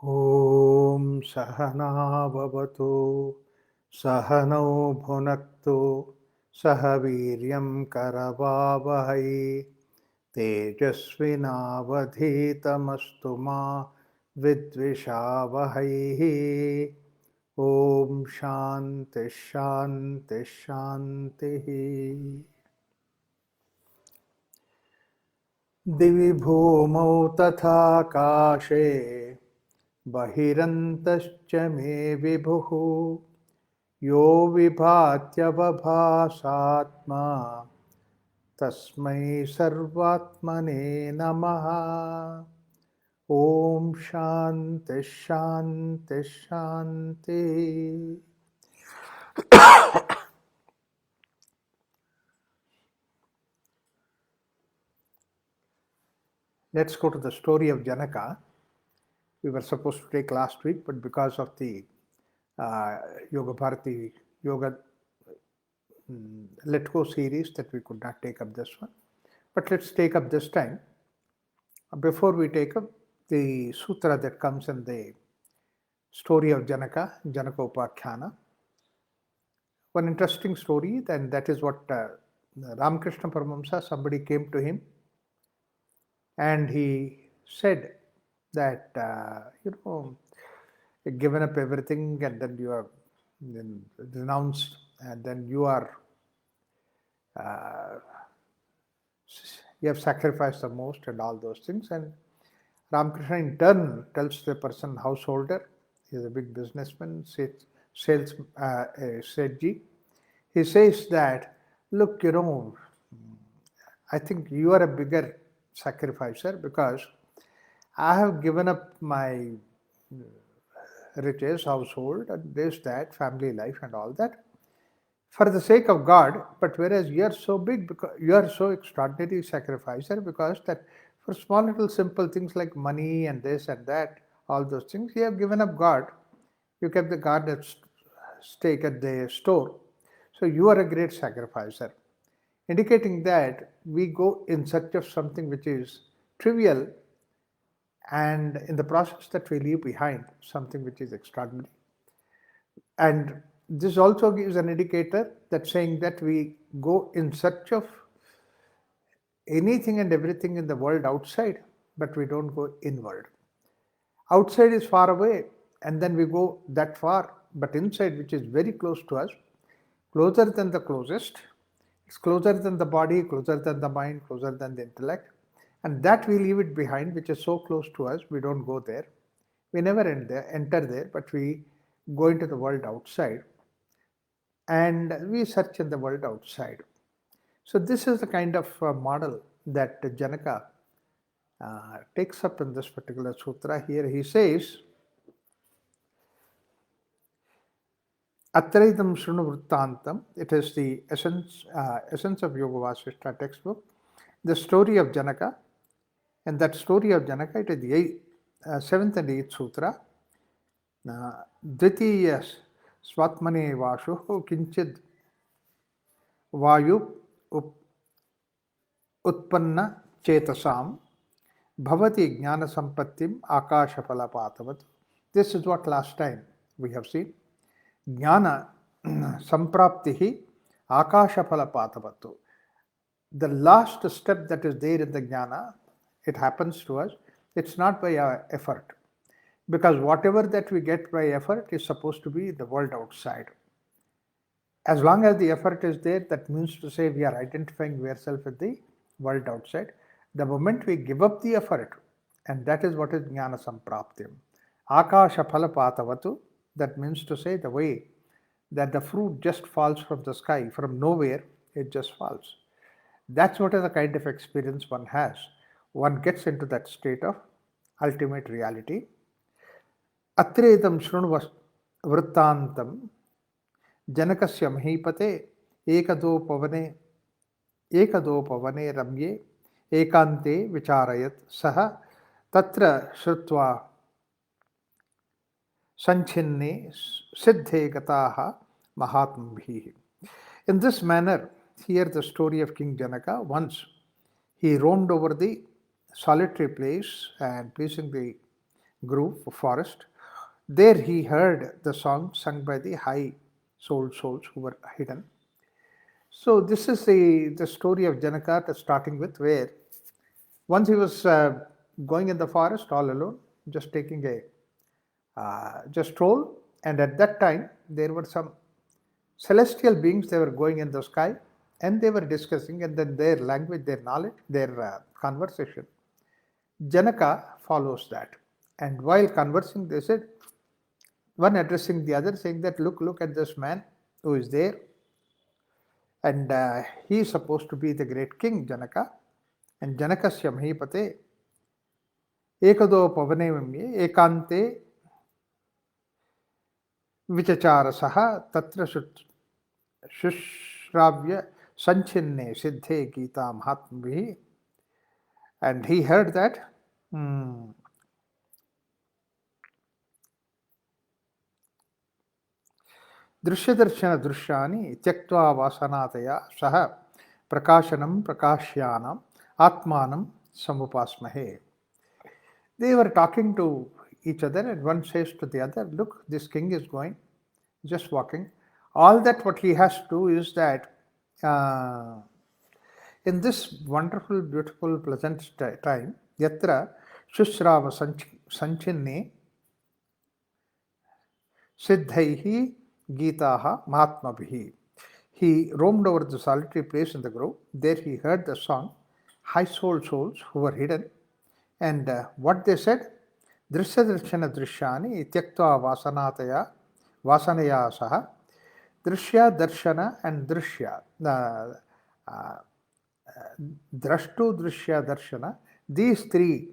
ॐ सहना भवतु सहनौ भुनक्तु सह वीर्यं करवावहै तेजस्विनावधीतमस्तु मा विद्विषावहैः। ॐ शान्ति शान्ति शान्तिः। दिवि भूमौ तथा आकाशे बहिरन्तश्च मे विभुः यो विभात्यवभासात्मा तस्मै सर्वात्मने नमः। ॐ शान्ति शान्ति शान्ति। Let's go to the story of Janaka. We were supposed to take last week, but because of the Yoga Bharati Yoga Let Go series, that we could not take up this one. But let's take up this time. Before we take up the sutra that comes in the story of Janaka, Janaka Upakhana, one interesting story, and that is what Ramakrishna Paramahamsa, somebody came to him and he said that, you've given up everything and then you are renounced and then you are, you have sacrificed the most and all those things. And Ramakrishna in turn tells the person, householder, he is a big businessman, sales Sethji. He says that, look, I think you are a bigger sacrificer because I have given up my riches, household, and this, that, family life, and all that for the sake of God. But whereas you are so big, because you are so extraordinary sacrificer, because that for small little simple things like money and this and that, all those things, you have given up God. You kept the God at stake at the store. So you are a great sacrificer, indicating that we go in search of something which is trivial, and in the process that we leave behind something which is extraordinary. And this also gives an indicator that saying that we go in search of anything and everything in the world outside, but we don't go inward. Outside is far away, and then we go that far, but inside, which is very close to us, closer than the closest, it's closer than the body, closer than the mind, closer than the intellect, and that we leave it behind, which is so close to us, we don't go there. We never enter there, but we go into the world outside, and we search in the world outside. So this is the kind of model that Janaka takes up in this particular sutra. Here he says, Atraidam Shrunu Vrittantam. It is the essence of Yoga Vasistha textbook, the story of Janaka. And that story of Janaka, it is the 7th and 8th sutra. Dvitiya Swatmane Vashu Kinchid Vayu Utpanna Chetasam Bhavati Jnana Sampattim Akasha Palapatavat. This is what last time we have seen. Jnana Sampraptihi Akasha Palapatavatu. The last step that is there in the Jnana, it happens to us. It's not by our effort. Because whatever that we get by effort is supposed to be the world outside. As long as the effort is there, that means to say we are identifying ourselves with the world outside. The moment we give up the effort, and that is what is Jnana Sampraptim. Akasha Palapatavatu, that means to say the way that the fruit just falls from the sky, from nowhere, it just falls. That's what is the kind of experience one has. One gets into that state of ultimate reality. Atredam Shrunu Vrittantam Janakasya Mahipate Ekado Pavane Ramye Ekante Vicharayat Saha Tatra Shrutva Sanchinne Siddhe Gataha Mahatmabhi. In this manner, here the story of King Janaka. Once he roamed over the solitary place and pleasing the grove, forest. There he heard the song sung by the high-souled souls who were hidden. So this is the story of Janaka, starting with where once he was going in the forest all alone, just taking a just stroll, and at that time there were some celestial beings. They were going in the sky, and they were discussing, and then their language, their knowledge, their conversation. Janaka follows that, and while conversing, they said, one addressing the other, saying that, look at this man who is there, and he is supposed to be the great king Janaka. And Janakasya Mahipate Ekado Pavanemye Ekante Vichacharasaha Tatra Shushravya Sanchinne Siddhe Gita Mahatmavihi. And he heard that Drishyadarshana Drishyani Tyaktva Vasanataya Saha Prakashanam Prakashyanam Atmanam Samupasmahe. They were talking to each other, and one says to the other, look, this king is going, just walking. All that what he has to do is that in this wonderful, beautiful, pleasant time, Yatra Shushrava Sanchinne Siddhaihi Gitaha Mahatmabhihi. He roamed over the solitary place in the grove. There he heard the song, high-souled souls who were hidden. And what they said, Drishyadarshana Drishyani Tyaktva Vasanaya Saha. Drishya, Darshana and Drishya. Drashtu, Drishya, Darshana. These three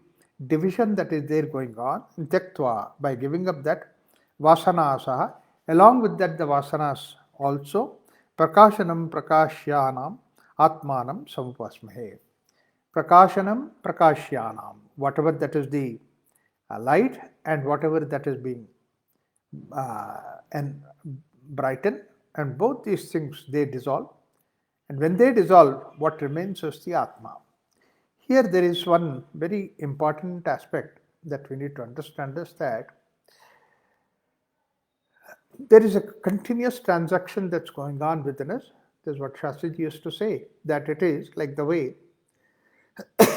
division that is there going on. Tyaktva, by giving up that, Vasanasaha. Along with that, the Vasanas also. Prakashanam Prakashyanam Atmanam Samupasmahe. Prakashanam Prakashyanam. Whatever that is the light, and whatever that is being and brightened, and both these things, they dissolve. And when they dissolve, what remains is the Atma. Here there is one very important aspect that we need to understand, is that there is a continuous transaction that's going on within us. This is what Shastriji used to say, that it is like the way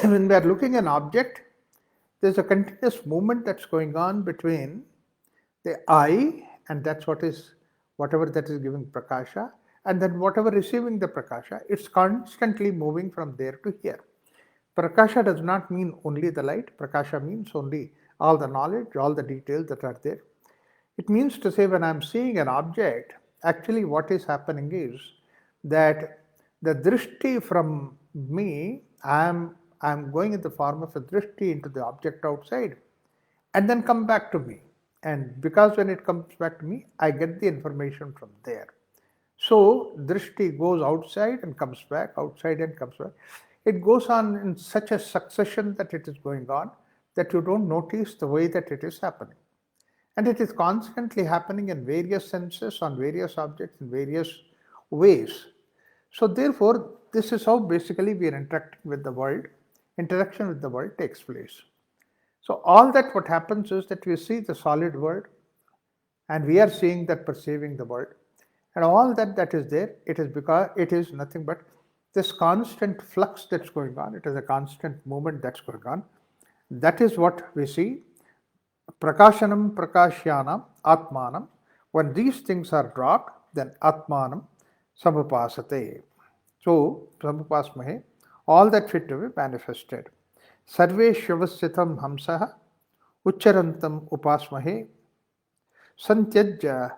when we are looking at an object, there's a continuous movement that's going on between the eye, and that's what is, whatever that is giving prakasha, and then whatever receiving the prakasha, it's constantly moving from there to here. Prakasha does not mean only the light. Prakasha means only all the knowledge, all the details that are there. It means to say, when I'm seeing an object, actually what is happening is that the drishti from me, I'm going in the form of a drishti into the object outside, and then come back to me. And because when it comes back to me, I get the information from there. So drishti goes outside and comes back, outside and comes back. It goes on in such a succession that it is going on that you don't notice the way that it is happening. And it is constantly happening in various senses, on various objects, in various ways. So therefore, this is how basically we are interacting with the world. Interaction with the world takes place. So all that what happens is that we see the solid world, and we are seeing that, perceiving the world. And all that is there, it is because it is nothing but this constant flux that's going on. It is a constant movement that's going on. That is what we see. Prakashanam Prakashyanam Atmanam. When these things are dropped, then Atmanam Samupasate. So, Samupasmahe, all that fit to be manifested. Sarve Shivasitam Hamsaha Ucharantam Upasmahe Santyajya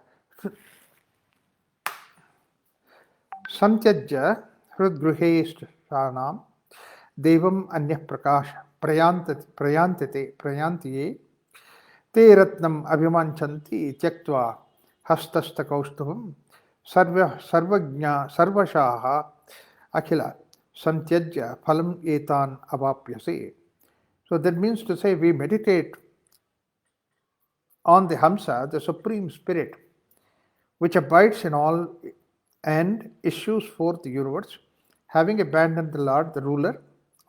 Hridgruheshtanam Devam Anya Prakash Prayantiye Te Ratnam Abhimanchanti Tyaktva Hastasta Kaustubam Sarvashaha Akhila Santyajya Phalam Etan Avapyase. So that means to say, we meditate on the Hamsa, the Supreme Spirit, which abides in all and issues forth the universe, having abandoned the Lord, the ruler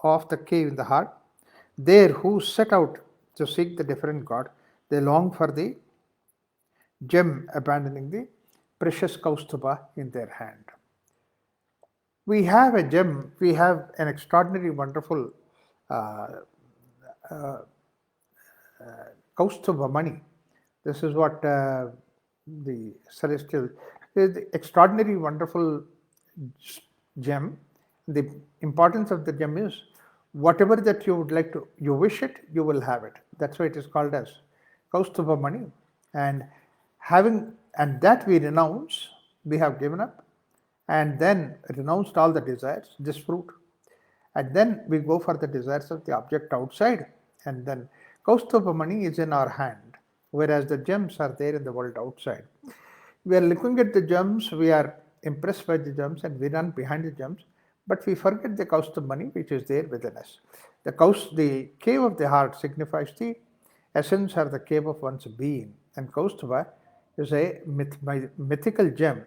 of the cave in the heart, there who set out to seek the different God, They long for the gem, abandoning the precious Kaustubha in their hand. We have a gem, we have an extraordinary, wonderful uh, uh, Kaustubha money. This is what the celestial, the extraordinary, wonderful gem. The importance of the gem is whatever that you would like to, you wish it, you will have it. That's why it is called as Kaustubha money. And and that we renounce, we have given up, and then renounced all the desires, this fruit. And then we go for the desires of the object outside, and then Kaustubha money is in our hand, whereas the gems are there in the world outside. We are looking at the gems, we are impressed by the gems, and we run behind the gems, but we forget the Kaustubha money which is there within us. The cave of the heart signifies the essence or the cave of one's being, and Kaustubha is a mythical gem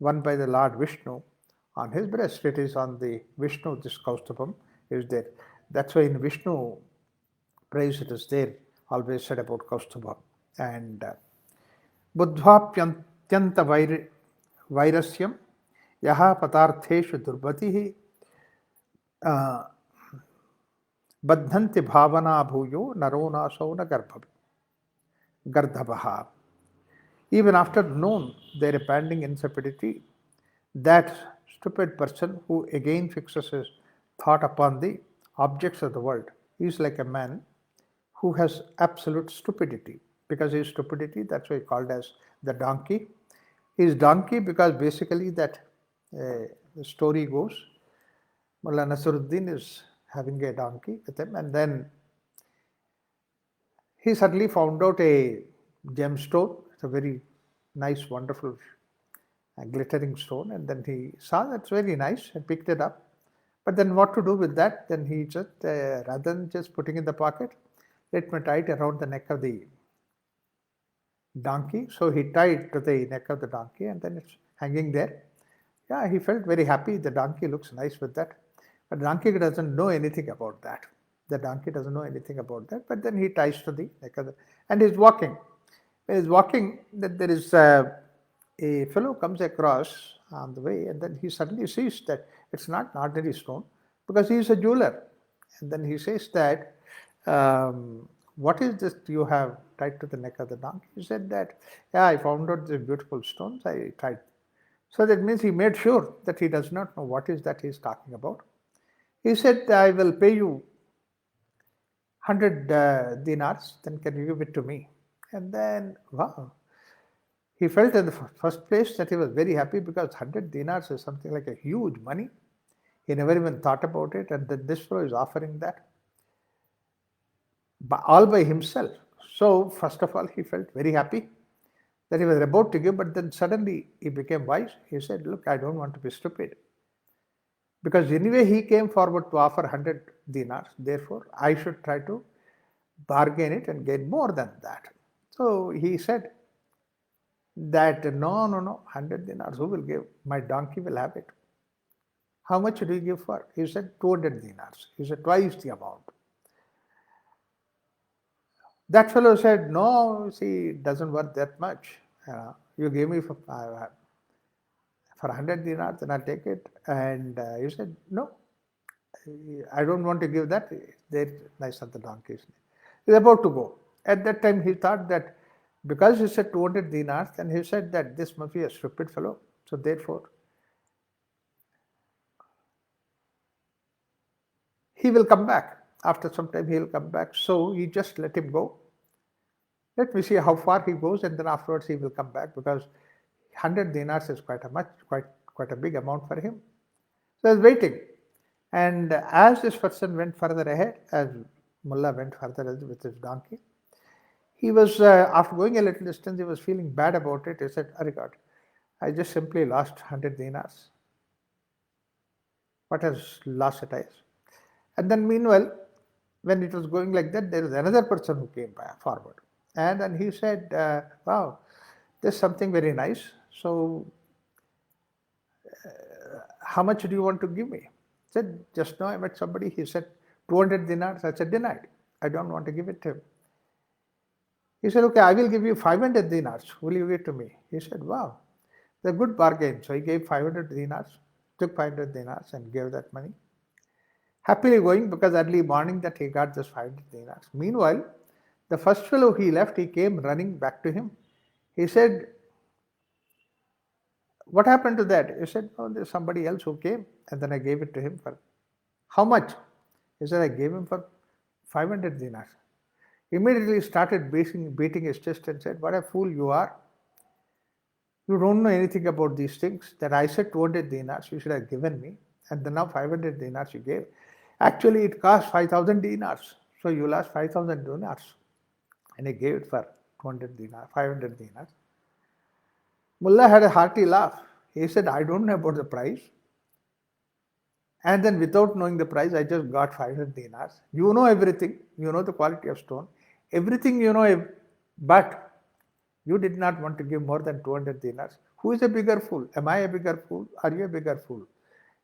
won by the Lord Vishnu on his breast. It is on the Vishnu, this Kaustubham is there. That's why in Vishnu praise it is there, always said about Kaustubha. And बुद्ध्वाप्यन्त्यन्त वैरस्यं यः पदार्थेषु दुर्मतिः बध्नन्ति भावना भूयो नरो नासौ न गर्धभः. Even after known their abandoning insipidity, that stupid person who again fixes his thought upon the objects of the world is like a man who has absolute stupidity. Because his stupidity, that's why he called as the donkey. He is donkey because basically that the story goes, Mullah Nasruddin is having a donkey with him, and then he suddenly found out a gemstone. It's a very nice, wonderful, glittering stone, and then he saw that's very nice and picked it up. But then what to do with that? Then he just, rather than just putting in the pocket, let me tie it around the neck of the donkey. So he tied to the neck of the donkey, and then it's hanging there. Yeah, he felt very happy. The donkey looks nice with that. But the donkey doesn't know anything about that. The donkey doesn't know anything about that. But then he ties to the neck of the, and he's walking. When he's walking, that there is a fellow comes across on the way, and then he suddenly sees that it's not an ordinary stone, because he is a jeweler. And then he says that, what is this you have tied to the neck of the donkey? He said that, yeah, I found out the beautiful stones, I tied. So that means he made sure that he does not know what is that he is talking about. He said, I will pay you 100 dinars, then can you give it to me? And then, wow, he felt in the first place that he was very happy, because 100 dinars is something like a huge money. He never even thought about it, and then this fellow is offering that all by himself. So first of all, he felt very happy that he was about to give, but then suddenly he became wise. He said, look, I don't want to be stupid, because anyway he came forward to offer 100 dinars. Therefore, I should try to bargain it and get more than that. So he said that, no, 100 dinars, who will give? My donkey will have it. How much do you give for? He said 200 dinars. He said twice the amount. That fellow said, no, see, it doesn't worth that much. You gave me for 100 dinars, then I'll take it. And he said, no, I don't want to give that. They're nice on the donkeys. He's about to go. At that time, he thought that because he said 200 dinars, then he said that this must be a stupid fellow. So therefore, he will come back. After some time, he will come back. So he just let him go. Let me see how far he goes, and then afterwards he will come back, because 100 dinars is quite a big amount for him. So he's waiting. And as this person went further ahead, as Mullah went further with his donkey, he was, after going a little distance, he was feeling bad about it. He said, oh God, I just simply lost 100 dinars. What has loss it is? And then meanwhile, when it was going like that, there was another person who came forward. And then he said, wow, there's something very nice. So how much do you want to give me? I said, just now I met somebody. He said, 200 dinars. I said, denied. I don't want to give it to him. He said, okay, I will give you 500 dinars. Will you give it to me? He said, wow, the good bargain. So he gave 500 dinars, took 500 dinars and gave that money. Happily going because early morning that he got just 500 dinars. Meanwhile, the first fellow he left, he came running back to him. He said, what happened to that? He said, oh, there's somebody else who came and then I gave it to him for how much? He said, I gave him for 500 dinars. Immediately started beating his chest and said, what a fool you are. You don't know anything about these things. That I said 200 dinars you should have given me. And then now 500 dinars you gave. Actually, it cost 5,000 dinars. So you lost 5,000 dinars. And he gave it for 200 dinars, 500 dinars. Mullah had a hearty laugh. He said, I don't know about the price. And then without knowing the price, I just got 500 dinars. You know everything. You know the quality of stone. Everything you know, but you did not want to give more than 200 dinars. Who is a bigger fool? Am I a bigger fool? Are you a bigger fool?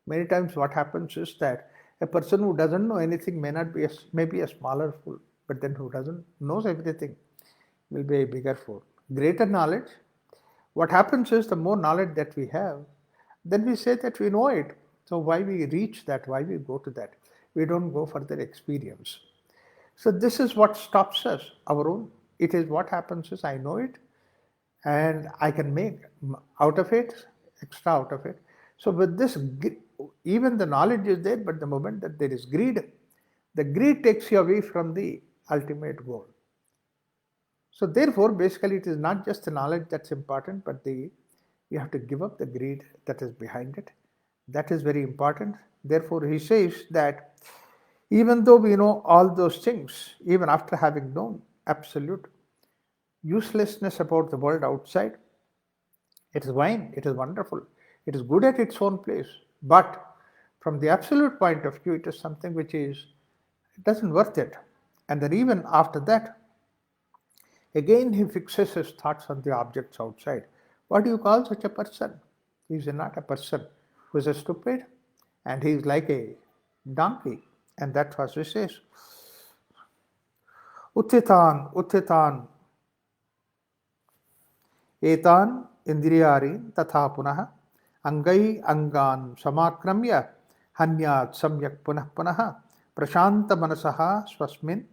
Many times what happens is that a person who doesn't know anything may be a smaller fool, but then who knows everything will be a bigger fool. Greater knowledge, what happens is the more knowledge that we have, then we say that we know it. So why we reach that, why we go to that? We don't go for their experience. So this is what stops us, our own. It is what happens is I know it and I can make out of it, extra out of it. So with this, even the knowledge is there, but the moment that there is greed, the greed takes you away from the ultimate goal. So therefore, basically, it is not just the knowledge that's important, but you have to give up the greed that is behind it. That is very important. Therefore, he says that even though we know all those things, even after having known absolute uselessness about the world outside, it is fine, it is wonderful, it is good at its own place. But from the absolute point of view, it is something which it doesn't worth it. And then even after that, again he fixes his thoughts on the objects outside. What do you call such a person? He is not a person who is a stupid, and he is like a donkey. And that's what he says. Uthitan, uthitan, etan indriyarin tatha punaha angai angan samakramya hanyat samyak punah punaha prashanta manasaha swasmin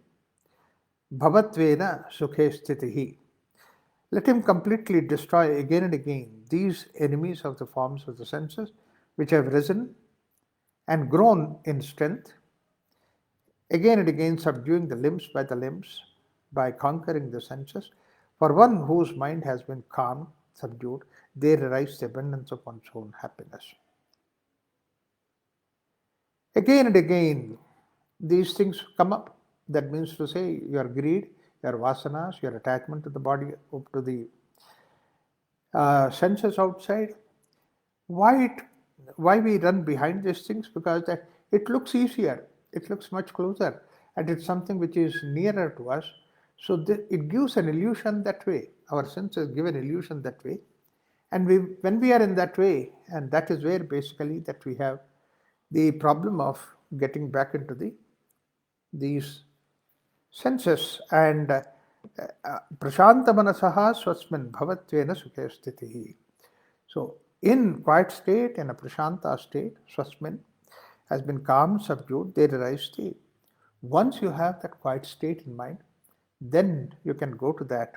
bhavatvena sukhe sthitihi. Let him completely destroy again and again these enemies of the forms of the senses which have risen and grown in strength, again and again subduing the limbs by conquering the senses. For one whose mind has been calm, subdued, there arises the abundance of one's own happiness. Again and again, these things come up. That means to say your greed, your vasanas, your attachment to the body, to the senses outside. Why we run behind these things? Because that it looks easier, it looks much closer, and it's something which is nearer to us. So it gives an illusion that way. Our senses give an illusion that way, and when we are in that way, and that is where basically that we have the problem of getting back into these senses. And prashanta manasaha swasmin bhavatvena sukhe sthitihi. So in quiet state, in a prashanta state, swasmin has been calm, subdued, there arises the. Once you have that quiet state in mind, then you can go to that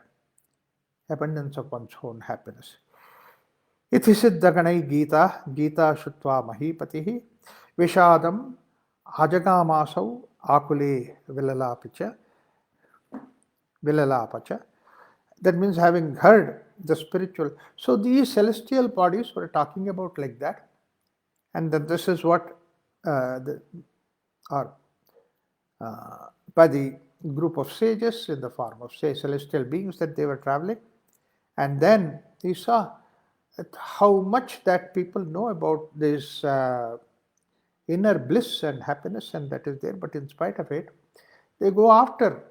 abundance of one's own happiness. Iti siddhaganai Gita, Gita shutva mahipatihi, vishadam ajagamasau akule vilalapacha. That means having heard the spiritual. So these celestial bodies were talking about like that. And that this is what by the group of sages in the form of, say, celestial beings that they were traveling. And then he saw how much that people know about this inner bliss and happiness, and that is there. But in spite of it, they go after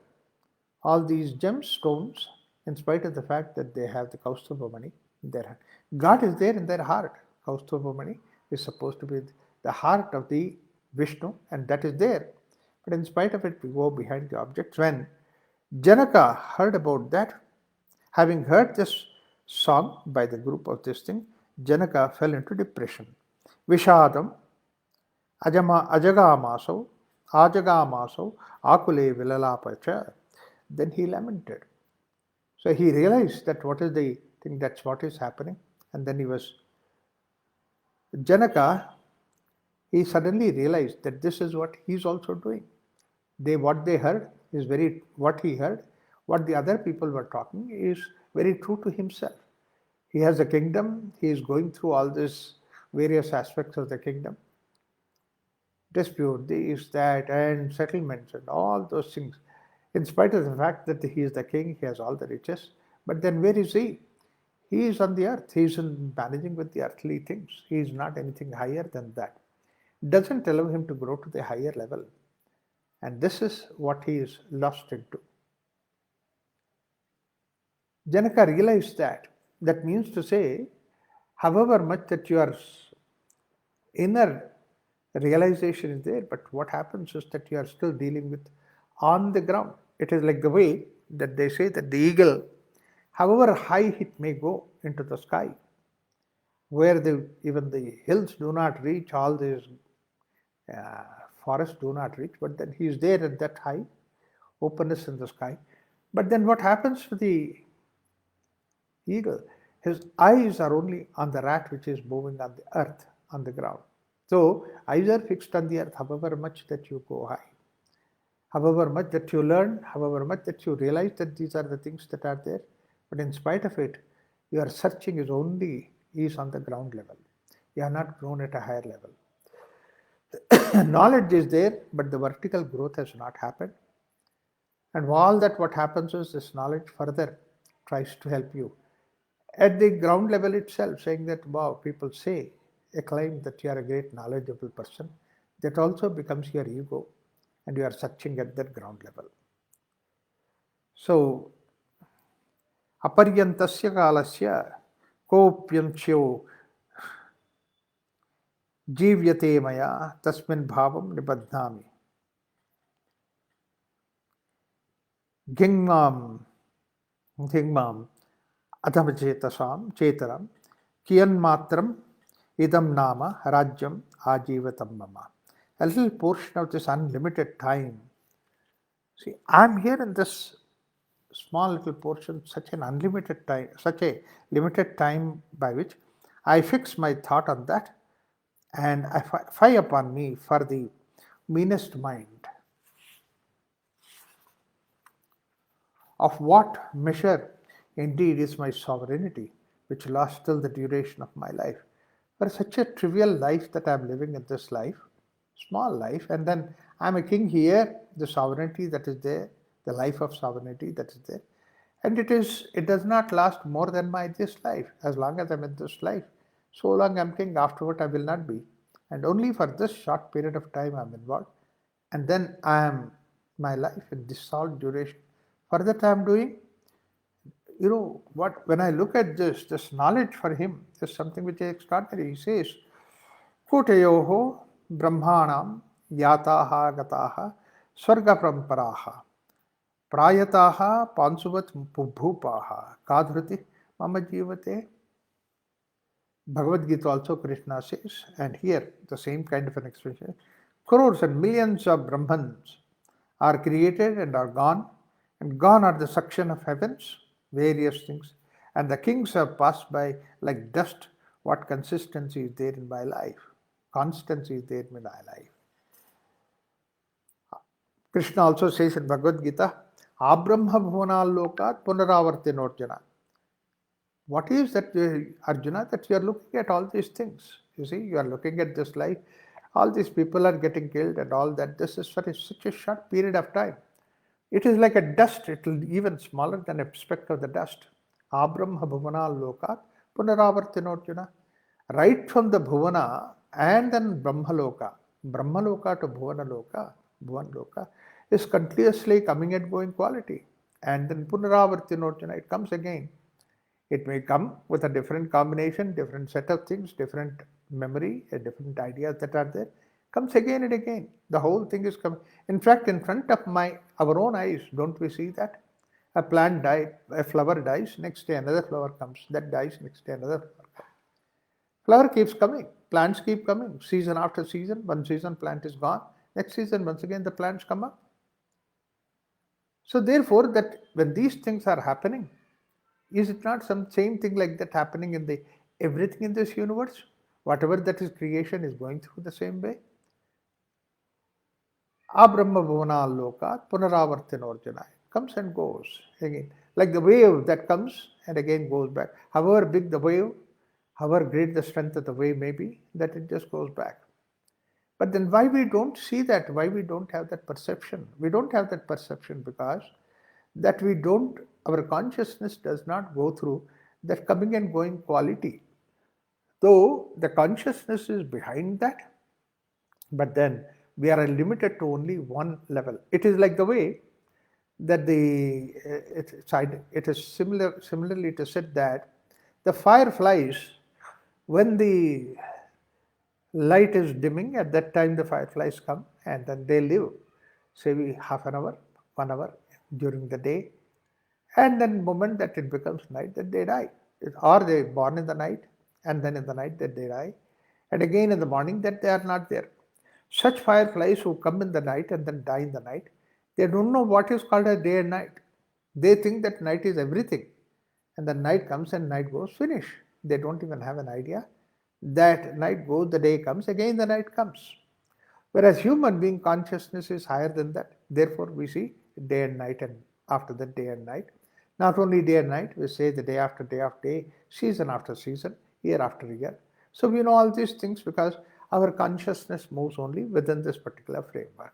all these gemstones in spite of the fact that they have the Kaustubha money in their hand. God is there in their heart. Kaustubha money is supposed to be the heart of the Vishnu, and that is there. But in spite of it, we go behind the objects when Janaka heard about that. Having heard this song by the group of this thing, Janaka fell into depression. Vishadam ajagamasau, ajagamasau, akule vilalapacha. Then he lamented. So he realized that what is the thing, that's what is happening. And then Janaka, he suddenly realized that this is what he's also doing. What they heard is what he heard, what the other people were talking is very true to himself. He has a kingdom, he is going through all these various aspects of the kingdom, dispute, this, that, and settlements, and all those things. In spite of the fact that he is the king, he has all the riches, but then where is he? He is on the earth, he is managing with the earthly things, he is not anything higher than that. It doesn't allow him to grow to the higher level. And this is what he is lost into. Janaka realized that. That means to say, however much that your inner realization is there, but what happens is that you are still dealing with on the ground. It is like the way that they say that the eagle, however high it may go into the sky, where even the hills do not reach, all these forests do not reach, but then he is there at that high openness in the sky. But then what happens to the eagle? His eyes are only on the rat which is moving on the earth, on the ground. So eyes are fixed on the earth, however much that you go high, however much that you learn, however much that you realize that these are the things that are there. But in spite of it, your searching is on the ground level. You are not grown at a higher level. Knowledge is there, but the vertical growth has not happened. And all that what happens is this knowledge further tries to help you. At the ground level itself, saying that, wow, people say, acclaim that you are a great knowledgeable person, that also becomes your ego, and you are searching at that ground level. So, aparyantasya kalasya kopyanchyo जीव्यते मया तस्मिन् भावं निबध्नामि धिङ्माम् अधमचेतसां चेतरं कियन्मात्रम् idam nama rajyam ajivatam mama. A little portion of this unlimited time. See, I'm here in this small little portion, such an unlimited time, such a limited time by which I fix my thought on that, and I fie upon me for the meanest mind. Of what measure indeed is my sovereignty, which lasts till the duration of my life? For such a trivial life that I'm living in this life, small life, and then I'm a king here, the sovereignty that is there, the life of sovereignty that is there, and it does not last more than this life. As long as I'm in this life, so long I'm king, afterward I will not be. And only for this short period of time I'm involved. And then I am my life in this short duration. For that I am doing, when I look at this knowledge for him is something which is extraordinary. He says, Kotayoho brahmanam yataha gataha swarga pramparaha prayataha pansuvat bhupaha kadhriti mama jivate. Bhagavad Gita also Krishna says, and here the same kind of an expression, crores and millions of Brahmans are created and gone are the suction of heavens, various things, and the kings have passed by like dust. What consistency is there in my life? Constancy is there in my life. Krishna also says in Bhagavad Gita, Abrahma bhuvanal lokat punaravartinorjana. What is that, Arjuna, that you are looking at all these things? You see, you are looking at this life, all these people are getting killed and all that. This is for such a short period of time. It is like a dust, it will be even smaller than a speck of the dust. Abrahma bhuvana lokat punaravartinorjuna. Right from the bhuvana and then brahmaloka to bhuvan loka is continuously coming and going quality. And then punaravartinorjuna, it comes again. It may come with a different combination, different set of things, different memory, different ideas that are there, Comes again and again. The whole thing is coming. In fact, in front of our own eyes, don't we see that? A plant dies, a flower dies, next day another flower comes, that dies, next day another flower comes. Flower keeps coming, plants keep coming, season after season, one season plant is gone, next season once again the plants come up. So therefore, that when these things are happening, is it not some same thing like that happening in the everything in this universe? Whatever that is creation is going through the same way. Abrahma Bhuvanalokat Punaravartinorjana comes and goes again. Like the wave that comes and again goes back. However big the wave, however great the strength of the wave may be, that it just goes back. But then why we don't see that? Why we don't have that perception? We don't have that perception because that we don't, our consciousness does not go through that coming and going quality. Though the consciousness is behind that, but then we are limited to only one level. It is like the way that it is similarly to said that the fireflies, when the light is dimming, at that time the fireflies come and then they live, say half an hour, 1 hour during the day, and then the moment that it becomes night, that they die. Or they born in the night and then in the night that they die, and again in the morning that they are not there. Such fireflies who come in the night and then die in the night, they don't know what is called a day and night. They think that night is everything, and the night comes and night goes, finish. They don't even have an idea that night goes, the day comes, again the night comes. Whereas human being consciousness is higher than that. Therefore, we see day and night, and after that day and night. Not only day and night, we say the day after day, season after season, year after year. So we know all these things because our consciousness moves only within this particular framework.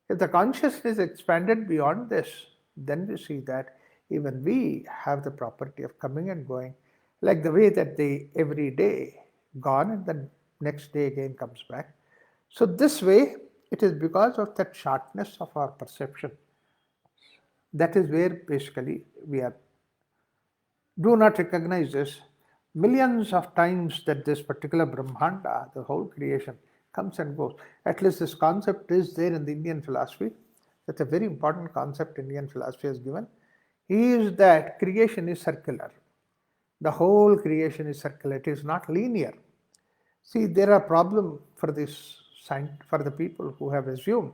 If the consciousness expanded beyond this, then we see that even we have the property of coming and going, like the way that they every day gone and the next day again comes back. So this way, it is because of that sharpness of our perception. That is where basically we do not recognize this. Millions of times that this particular Brahmanda, the whole creation, comes and goes. At least this concept is there in the Indian philosophy. That's a very important concept Indian philosophy has given. Is that creation is circular. The whole creation is circular. It is not linear. See, there are problems for the people who have assumed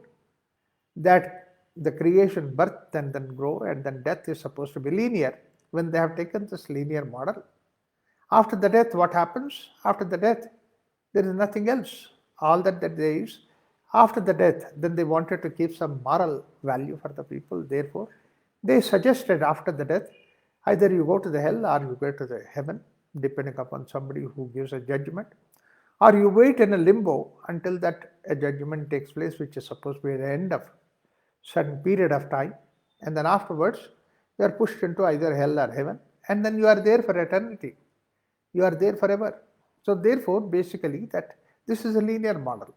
that the creation, birth and then grow and then death is supposed to be linear when they have taken this linear model. After the death, what happens? After the death, there is nothing else. All that there is after the death, then they wanted to keep some moral value for the people. Therefore, they suggested after the death, either you go to the hell or you go to the heaven, depending upon somebody who gives a judgment, or you wait in a limbo until that a judgment takes place, which is supposed to be the end of certain period of time, and then afterwards you are pushed into either hell or heaven, and then you are there for eternity. You are there forever. So therefore, basically that this is a linear model.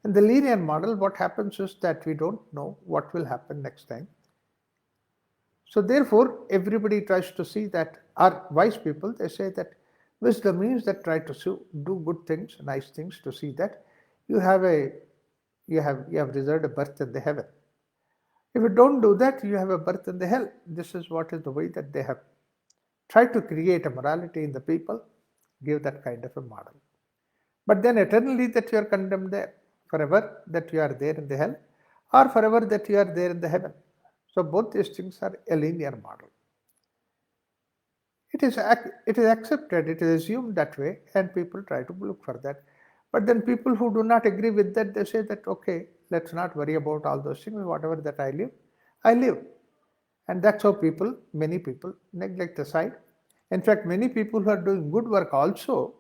In the linear model, what happens is that we don't know what will happen next time. So therefore, everybody tries to see that, our wise people, they say that wisdom means that try to do good things, nice things, to see that you have reserved a birth in the heaven. If you don't do that, you have a birth in the hell. This is what is the way that they have tried to create a morality in the people, give that kind of a model. But then eternally that you are condemned there, forever that you are there in the hell, or forever that you are there in the heaven. So both these things are a linear model. It is accepted, it is assumed that way, and people try to look for that. But then people who do not agree with that, they say that, okay, let's not worry about all those things, whatever that I live. And that's how many people neglect the side. In fact, many people who are doing good work also,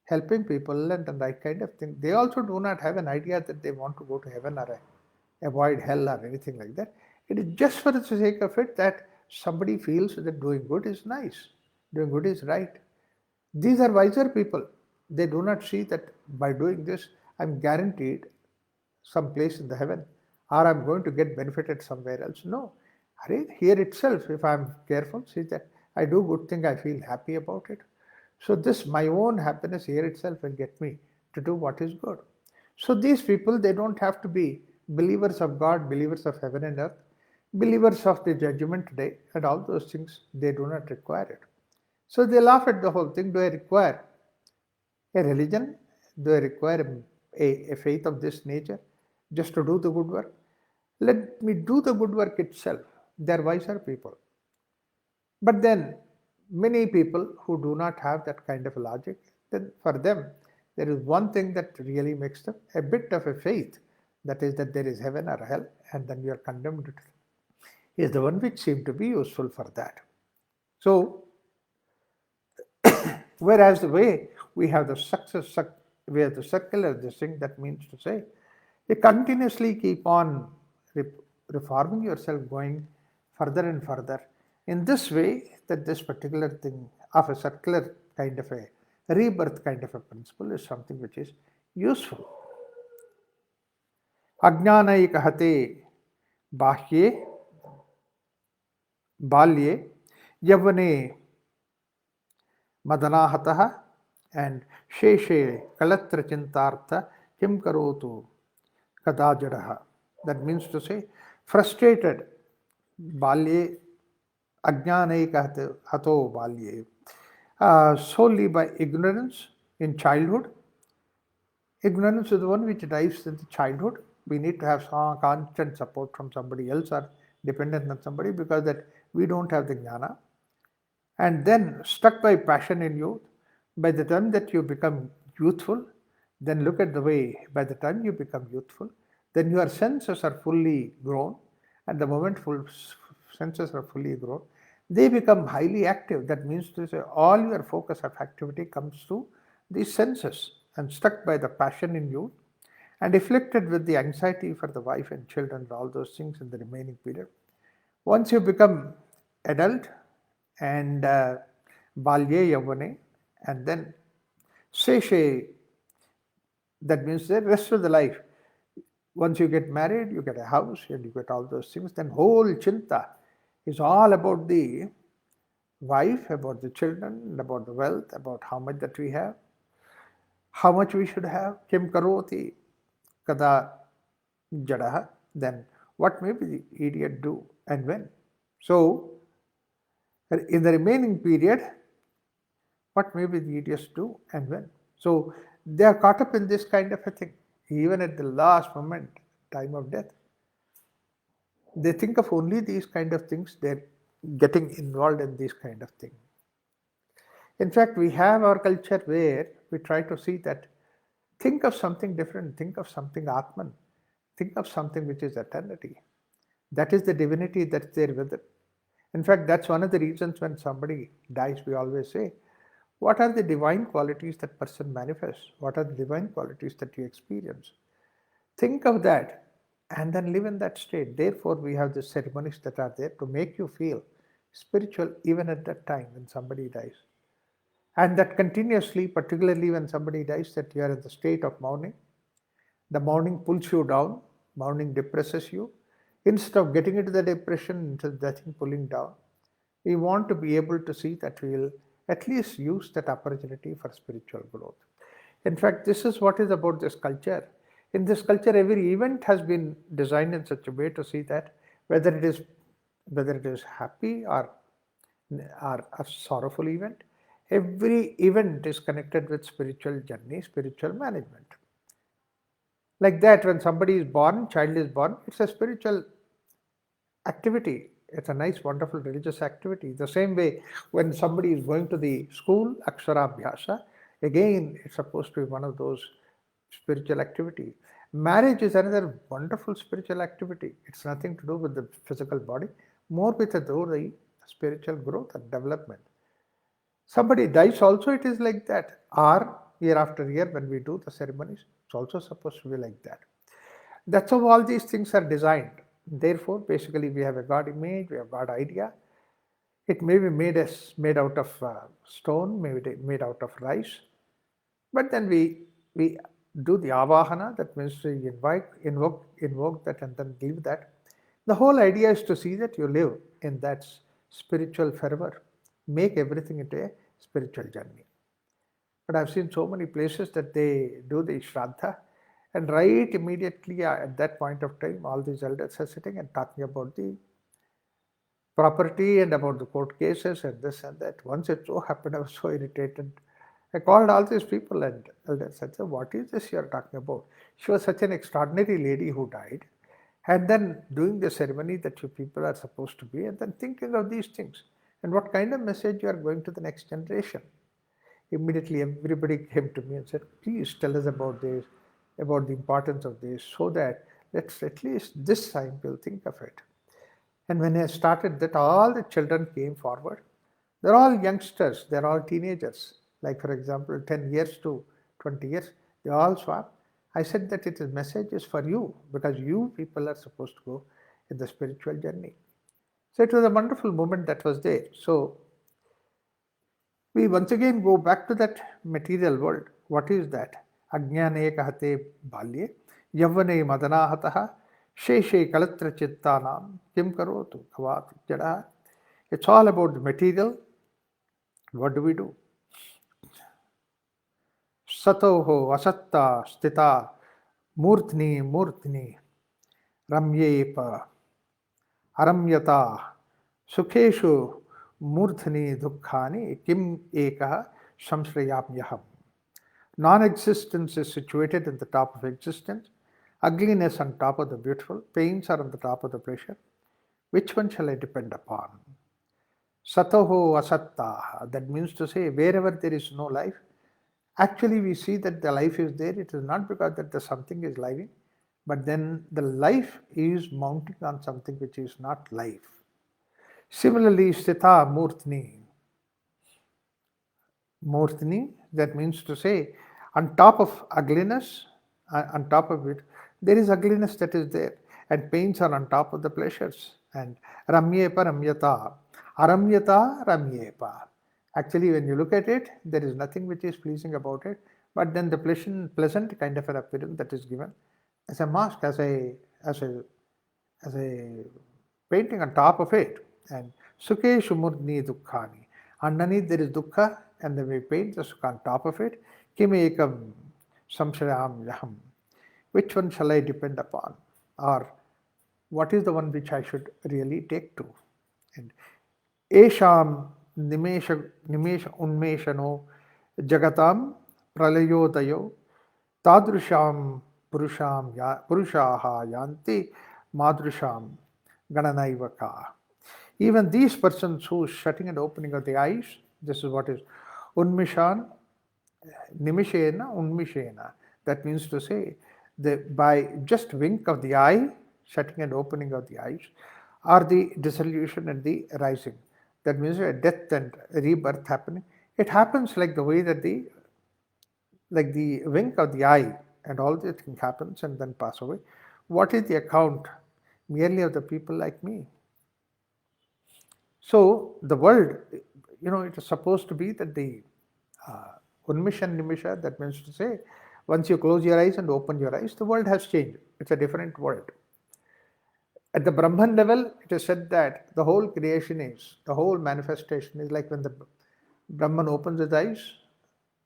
helping people and the right kind of thing, they also do not have an idea that they want to go to heaven or avoid hell or anything like that. It is just for the sake of it that somebody feels that doing good is nice, doing good is right. These are wiser people. They do not see that by doing this, I'm guaranteed some place in the heaven, or I'm going to get benefited somewhere else. No. Here itself, if I'm careful, see that I do good thing, I feel happy about it. So this, my own happiness here itself will get me to do what is good. So these people, they don't have to be believers of God, believers of heaven and earth, believers of the judgment day, and all those things. They do not require it. So they laugh at the whole thing. Do I require a religion? Do I require a faith of this nature just to do the good work? Let me do the good work itself. They are wiser people. But then, many people who do not have that kind of logic, then for them, there is one thing that really makes them a bit of a faith, that is that there is heaven or hell, and then you are condemned to it, is the one which seems to be useful for that. So, whereas the way we have the we have the circular this thing, that means to say, you continuously keep on reforming yourself, going further and further. In this way, that this particular thing of a circular kind of a rebirth kind of a principle is something which is useful. Ajnanaikahate bahye balye yavane madanahatah and sheshe kalatra chintartha kim karotu kadajadaha. That means to say, frustrated balye ajnanaikahate hato balye, solely by ignorance in childhood. Ignorance is the one which drives in the childhood. We need to have some constant support from somebody else or dependent on somebody, because that we don't have the jnana. And then stuck by passion in youth, by the time that you become youthful, then look at the way, by the time you become youthful, then your senses are fully grown, and the moment senses are fully grown, they become highly active. That means to say all your focus of activity comes to these senses, and stuck by the passion in youth, and afflicted with the anxiety for the wife and children, all those things in the remaining period. Once you become adult and balye yavane, and then seshe, that means the rest of the life. Once you get married, you get a house, and you get all those things, then whole chinta is all about the wife, about the children, about the wealth, about how much that we have, how much we should have. Kim karoti kada jadaha, then what may be the idiot do and when. So, in the remaining period, what may be the idiots do and when. So, they are caught up in this kind of a thing, even at the last moment, time of death. They think of only these kind of things, they're getting involved in these kind of things. In fact, we have our culture where we try to see that, think of something different, think of something Atman, think of something which is eternity. That is the divinity that's there with it. In fact, that's one of the reasons when somebody dies, we always say, what are the divine qualities that person manifests? What are the divine qualities that you experience? Think of that and then live in that state. Therefore, we have the ceremonies that are there to make you feel spiritual even at that time when somebody dies. And that continuously, particularly when somebody dies, that you are in the state of mourning. The mourning pulls you down, mourning depresses you. Instead of getting into the depression, into that thing pulling down, we want to be able to see that we will at least use that opportunity for spiritual growth. In fact, this is what is about this culture. In this culture, every event has been designed in such a way to see that whether it is happy or a sorrowful event, every event is connected with spiritual journey, spiritual management. Like that, when somebody is born, child is born, it's a spiritual activity. It's a nice, wonderful religious activity. The same way, when somebody is going to the school, Aksharabhyasa, again, it's supposed to be one of those spiritual activity. Marriage is another wonderful spiritual activity. It's nothing to do with the physical body, more with the spiritual growth and development. Somebody dies also, it is like that. Or year after year, when we do the ceremonies, it's also supposed to be like that. That's how all these things are designed. Therefore, basically, we have a God image, we have God idea. It may be made out of stone, maybe made out of rice. But then we do the avahana, that means to invoke that and then give that. The whole idea is to see that you live in that spiritual fervor, make everything into a spiritual journey. But I've seen so many places that they do the shraddha, And right immediately at that point of time, all these elders are sitting and talking about the property and about the court cases and this and that. Once it so happened, I was so irritated. I called all these people and elders. I said, "What is this you are talking about?" She was such an extraordinary lady who died. And then doing the ceremony that you people are supposed to be, and then thinking of these things. And what kind of message you are going to the next generation? Immediately, everybody came to me and said, "Please tell us about this, about the importance of this, so that let's at least this time we'll think of it." And when I started that, all the children came forward. They're all youngsters, they're all teenagers. Like, for example, 10 years to 20 years, they all swap. I said that it is message is for you because you people are supposed to go in the spiritual journey. So it was a wonderful moment that was there. So we once again go back to that material world. What is that? Ajnane kahate balye, yavane madanahatah, sheshe kalatra chittanam, kim karotu kavatu jada. It's all about the material. What do we do? Satoho asatta stita murtni ramyepa aramyata sukeshu murthni dukkhani kim eka samshrayamyaham. Non-existence is situated in the top of existence, ugliness on top of the beautiful, pains are on the top of the pleasure. Which one shall I depend upon? Satoho asatta, that means to say wherever there is no life, actually we see that the life is there. It is not because that the something is living, but then the life is mounting on something which is not life. Similarly, Sthita Murtini, that means to say, on top of ugliness, on top of it, there is ugliness that is there, and pains are on top of the pleasures. And Ramyepa Ramyata, Aramyata Ramyepa. Actually, when you look at it, there is nothing which is pleasing about it, but then the pleasant kind of an appearance that is given as a mask, as a painting on top of it. And Sukhe Shumurni Dukkhani. Underneath there is Dukkha, and then we paint the Sukha on top of it. Kim ekam samshrayam yaham. Which one shall I depend upon? Or what is the one which I should really take to? And Esham Nimesha Unmeshano Jagatam Pralayodayo Tadrusham Purushaha Yanti Madrusham Gananaivaka. Even these persons who is shutting and opening of the eyes, this is what is Unmishan Nimishena Unmishena. That means to say, by just wink of the eye, shutting and opening of the eyes, are the dissolution and the rising. That means a death and rebirth happening. It happens like the way that the wink of the eye, and all this thing happens and then pass away. What is the account merely of the people like me? So the world, it is supposed to be that the Unmishan Nimisha, that means to say, once you close your eyes and open your eyes, the world has changed. It's a different world. At the Brahman level, it is said that the whole whole manifestation is like when the Brahman opens his eyes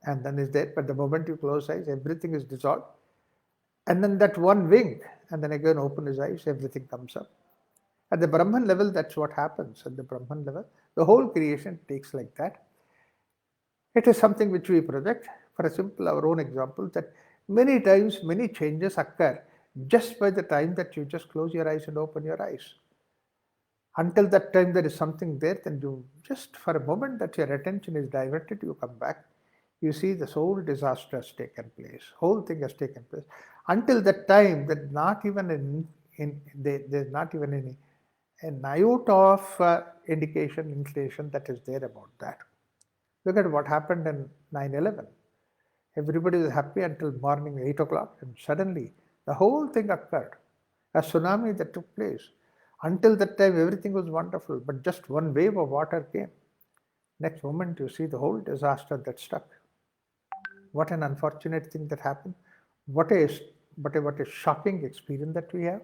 and then is there, but the moment you close eyes, everything is dissolved. And then that one wink, and then again open his eyes, everything comes up. At the Brahman level, that's what happens. At the Brahman level, the whole creation takes like that. It is something which we project. For a simple, our own example, that many times, many changes occur just by the time that you just close your eyes and open your eyes. Until that time there is something there, then you just for a moment that your attention is diverted, you come back, you see the whole disaster has taken place, whole thing has taken place. Until that time, that not even there's not even any an iota of indication, inclination that is there about that. Look at what happened in 9/11. Everybody was happy until morning 8 o'clock, and suddenly the whole thing occurred. A tsunami that took place. Until that time, everything was wonderful, but just one wave of water came. Next moment, you see the whole disaster that struck. What an unfortunate thing that happened. What a shocking experience that we have.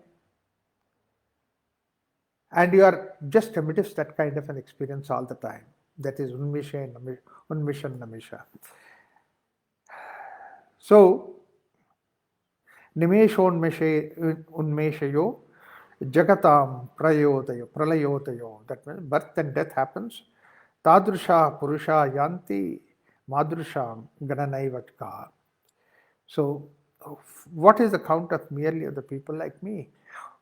And you are just amidst that kind of an experience all the time. That is Unmishan Namisha. So, Unmeshayo Jagatam Pralayotayo. That means birth and death happens. Tadrusha Purusha Yanti Madrusham Gananaivatka. So, what is the count of merely of the people like me?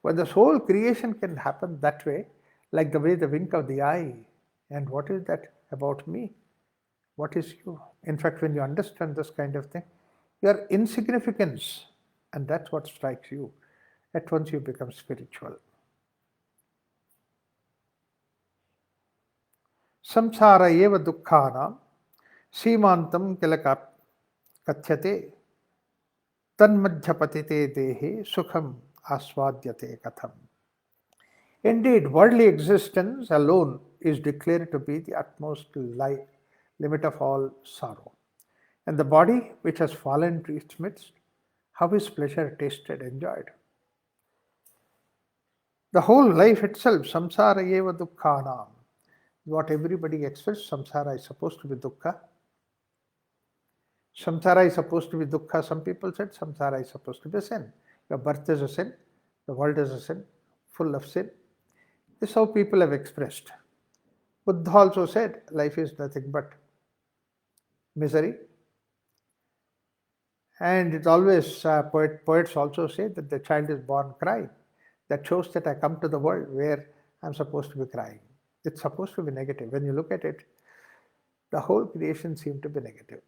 Well, this whole creation can happen that way, like the way the wink of the eye. And what is that about me? What is you? In fact, when you understand this kind of thing, your insignificance, and that's what strikes you. At once you become spiritual. Samsara eva dukkhana seemantam kilaka kathyate tanmadhyapatite dehe sukham aswadyate katham. Indeed, worldly existence alone is declared to be the utmost limit of all sorrow. And the body which has fallen to its midst, how is pleasure tasted, enjoyed? The whole life itself, samsara eva dukkhanam, what everybody expects, samsara is supposed to be dukkha. Samsara is supposed to be dukkha. Some people said samsara is supposed to be a sin. Your birth is a sin, the world is a sin, full of sin. This is how people have expressed. Buddha also said life is nothing but misery. And it always, poets also say that the child is born crying. That shows that I come to the world where I'm supposed to be crying. It's supposed to be negative. When you look at it, the whole creation seemed to be negative.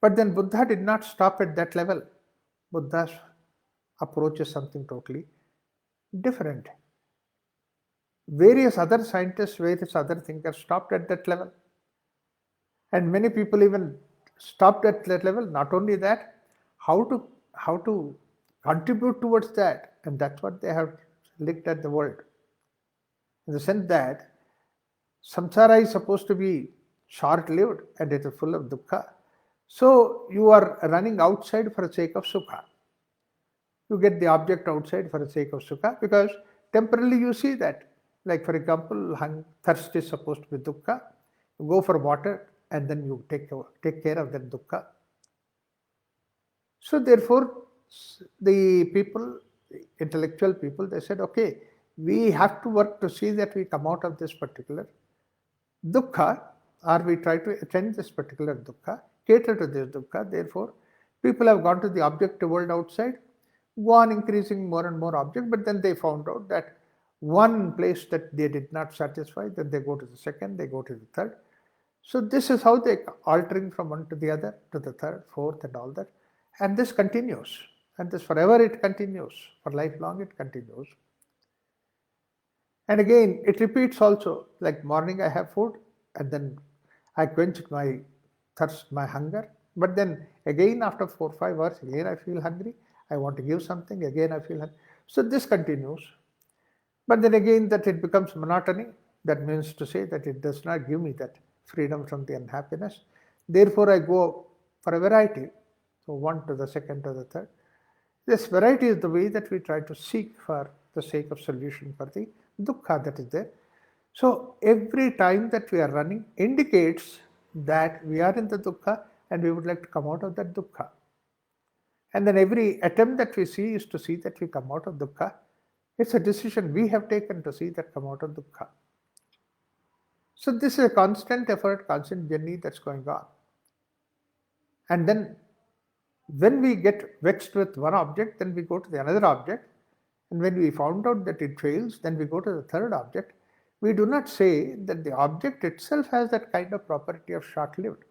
But then Buddha did not stop at that level. Buddha's approach is something totally different. Various other scientists, various other thinkers stopped at that level. And many people even stopped at that level. Not only that, how to contribute towards that. And that's what they have looked at the world. In the sense that samsara is supposed to be short-lived and it is full of dukkha. So you are running outside for the sake of sukha. You get the object outside for the sake of sukha because temporarily you see that. Like for example, thirst is supposed to be dukkha. You go for water and then you take care of that dukkha. So therefore, the people, intellectual people, they said, okay, we have to work to see that we come out of this particular dukkha, or we try to attend this particular dukkha, cater to this dukkha. Therefore, people have gone to the object world outside, go on increasing more and more object, but then they found out that one place that they did not satisfy, then they go to the second, they go to the third. So this is how they altering from one to the other, to the third, fourth, and all that. And this continues. And this forever it continues. For lifelong it continues. And again, it repeats also. Like morning I have food, and then I quench my thirst, my hunger. But then again after 4 or 5 hours, again I feel hungry. I want to give something, again I feel hungry. So this continues. But then again that it becomes monotony. That means to say that it does not give me that freedom from the unhappiness. Therefore I go for a variety. So one to the second to the third. This variety is the way that we try to seek for the sake of solution for the dukkha that is there. So every time that we are running indicates that we are in the dukkha and we would like to come out of that dukkha. And then every attempt that we see is to see that we come out of dukkha. It's a decision we have taken to see that come out of dukkha. So this is a constant effort, constant journey that's going on. And then when we get vexed with one object, then we go to the another object. And when we found out that it fails, then we go to the third object. We do not say that the object itself has that kind of property of short-lived,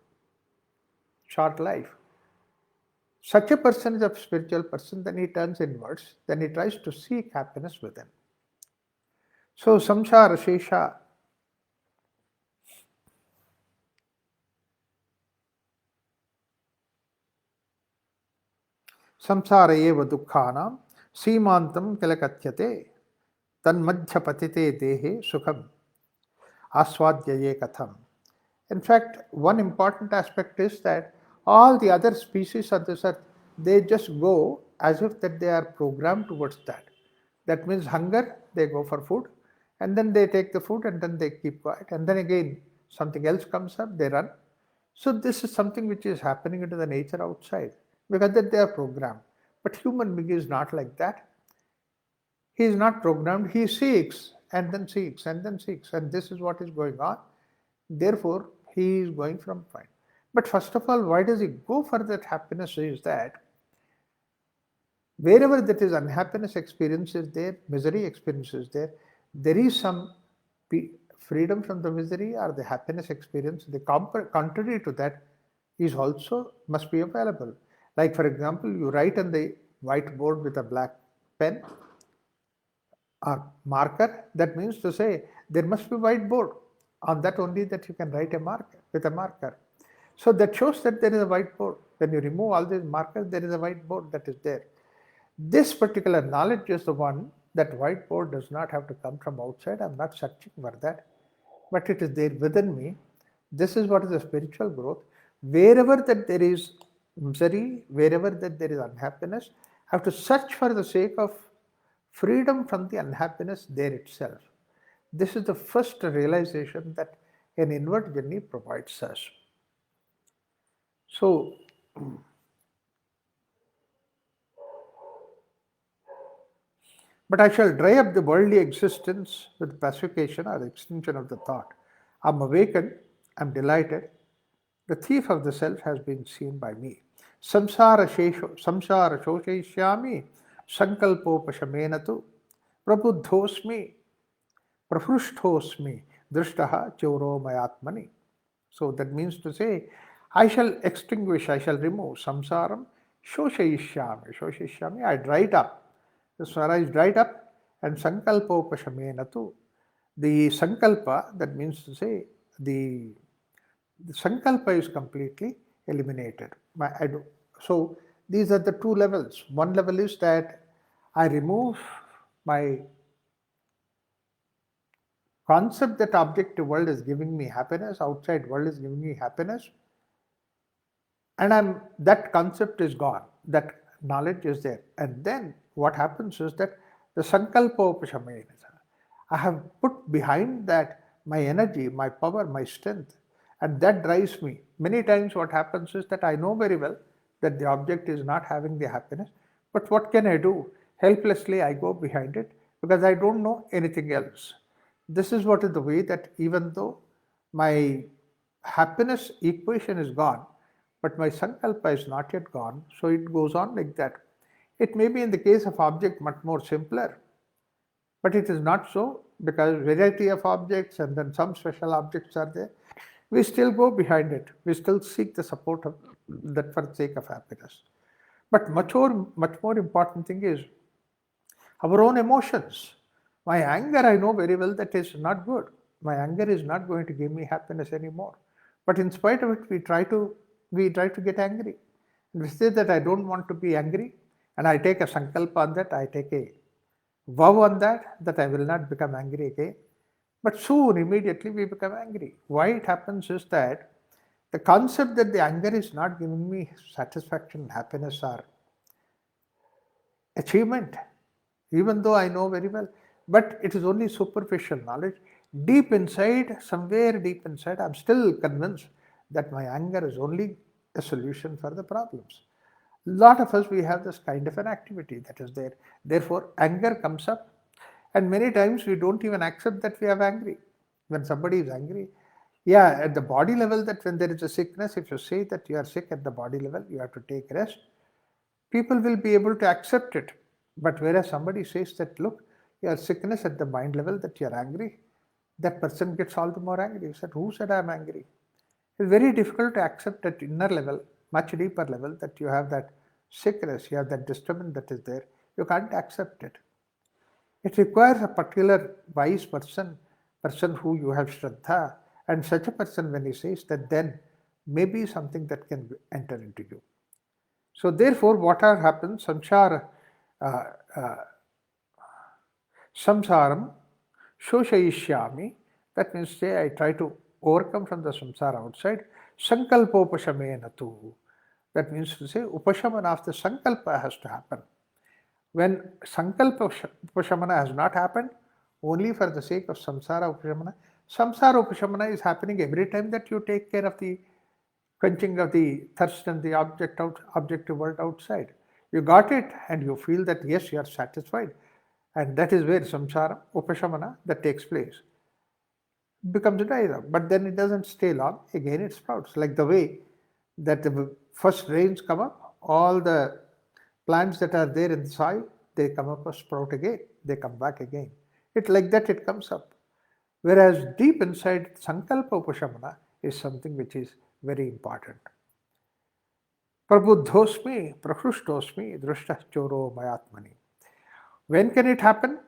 short life. Such a person is a spiritual person, then he turns inwards, then he tries to seek happiness within. So samsara shesha, samsara eva dukkhanam seemantam kilakatyate tanmadhyapatite dehe sukham aswadyaye katham. In fact, one important aspect is that all the other species of this earth, they just go as if that they are programmed towards that. That means hunger, they go for food, and then they take the food and then they keep quiet. And then again, something else comes up, they run. So this is something which is happening into the nature outside, because that they are programmed. But human being is not like that. He is not programmed. He seeks and then seeks and then seeks. And this is what is going on. Therefore, he is going from point. But first of all, why does he go for that happiness is that wherever that is unhappiness experience is there, misery experience is there, there is some freedom from the misery or the happiness experience. The contrary to that is also must be available. Like for example, you write on the whiteboard with a black pen or marker. That means to say there must be whiteboard. On that only that you can write a marker with a marker. So that shows that there is a whiteboard. When you remove all these markers, there is a whiteboard that is there. This particular knowledge is the one that whiteboard does not have to come from outside. I'm not searching for that, but it is there within me. This is what is the spiritual growth. Wherever that there is misery, wherever that there is unhappiness, I have to search for the sake of freedom from the unhappiness there itself. This is the first realization that an inward journey provides us. So, but I shall dry up the worldly existence with pacification or the extinction of the thought. I'm awakened, I'm delighted. The thief of the self has been seen by me. Samsara shoshaishyami sankalpopashamena tu prabuddhosmi prafrushthosmi drishtaha chauro mayatmani. So that means to say, I shall extinguish, I shall remove samsaram shoshaishyami. Shoshaishyami, I dry it up. The swara is dried up, and sankalpopashamena tu. The sankalpa, that means to say, the sankalpa is completely eliminated. So these are the two levels. One level is that I remove my concept that objective world is giving me happiness, outside world is giving me happiness, and that concept is gone. That knowledge is there. And then what happens is that the sankalpa upashamena, I have put behind that my energy, my power, my strength, and that drives me. Many times what happens is that I know very well that the object is not having the happiness, but what can I do? Helplessly I go behind it because I don't know anything else. This is what is the way that even though my happiness equation is gone, but my sankalpa is not yet gone, so it goes on like that. It may be in the case of object much more simpler, but it is not so because variety of objects and then some special objects are there. We still go behind it. We still seek the support of that for the sake of happiness. But much more important thing is our own emotions. My anger, I know very well that is not good. My anger is not going to give me happiness anymore. But in spite of it, we try to get angry. We say that I don't want to be angry, and I take a sankalpa on that. I take a vow on that I will not become angry again. But soon, immediately, we become angry. Why it happens is that the concept that the anger is not giving me satisfaction, happiness, or achievement, even though I know very well, but it is only superficial knowledge. Deep inside, somewhere deep inside, I'm still convinced that my anger is only a solution for the problems. A lot of us, we have this kind of an activity that is there. Therefore, anger comes up, and many times we don't even accept that we are angry. When somebody is angry, yeah, at the body level, that when there is a sickness, if you say that you are sick at the body level, you have to take rest, people will be able to accept it. But whereas somebody says that, look, your sickness at the mind level, that you are angry, that person gets all the more angry. He said, who said I am angry? It's very difficult to accept at inner level, much deeper level, that you have that sickness, you have that disturbance that is there. You can't accept it. It requires a particular wise person who you have Shraddha, and such a person, when he says that, then maybe something that can enter into you. So therefore, what happens? Samsaram shoshayishyami. That means, say, I try to overcome from the samsara outside. Sankalpopashamena tu. That means to say, upashamana of the sankalpa has to happen. When sankalpa upashamana has not happened, only for the sake of samsara upashamana is happening every time that you take care of the quenching of the thirst and the objective world outside. You got it and you feel that yes, you are satisfied. And that is where samsara, upashamana, that takes place. Becomes dried up, but then it doesn't stay long. Again, it sprouts. Like the way that the first rains come up, all the plants that are there in the soil, they come up a sprout again. They come back again. It like that it comes up. Whereas deep inside, sankalpa upashamana is something which is very important. Prabuddhosmi, prakrushtosmi, drushtah choro mayatmani. When can it happen?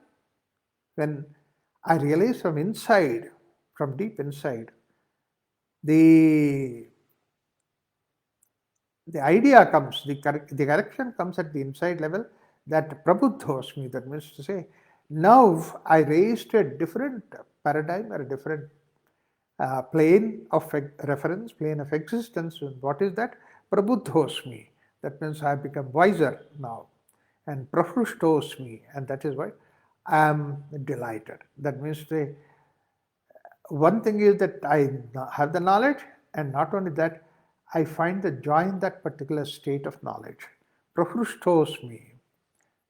When I realize from inside, from deep inside, the the idea comes, the correction comes at the inside level that prabuddhosmi, that means to say, now I raised to a different paradigm or a different plane of reference, plane of existence. And what is that? Prabuddhosmi. That means I have become wiser now. And prahruštosmi, and that is why I am delighted. That means to one thing is that I have the knowledge, and not only that, I find the joy in that particular state of knowledge. Prahruštosmi.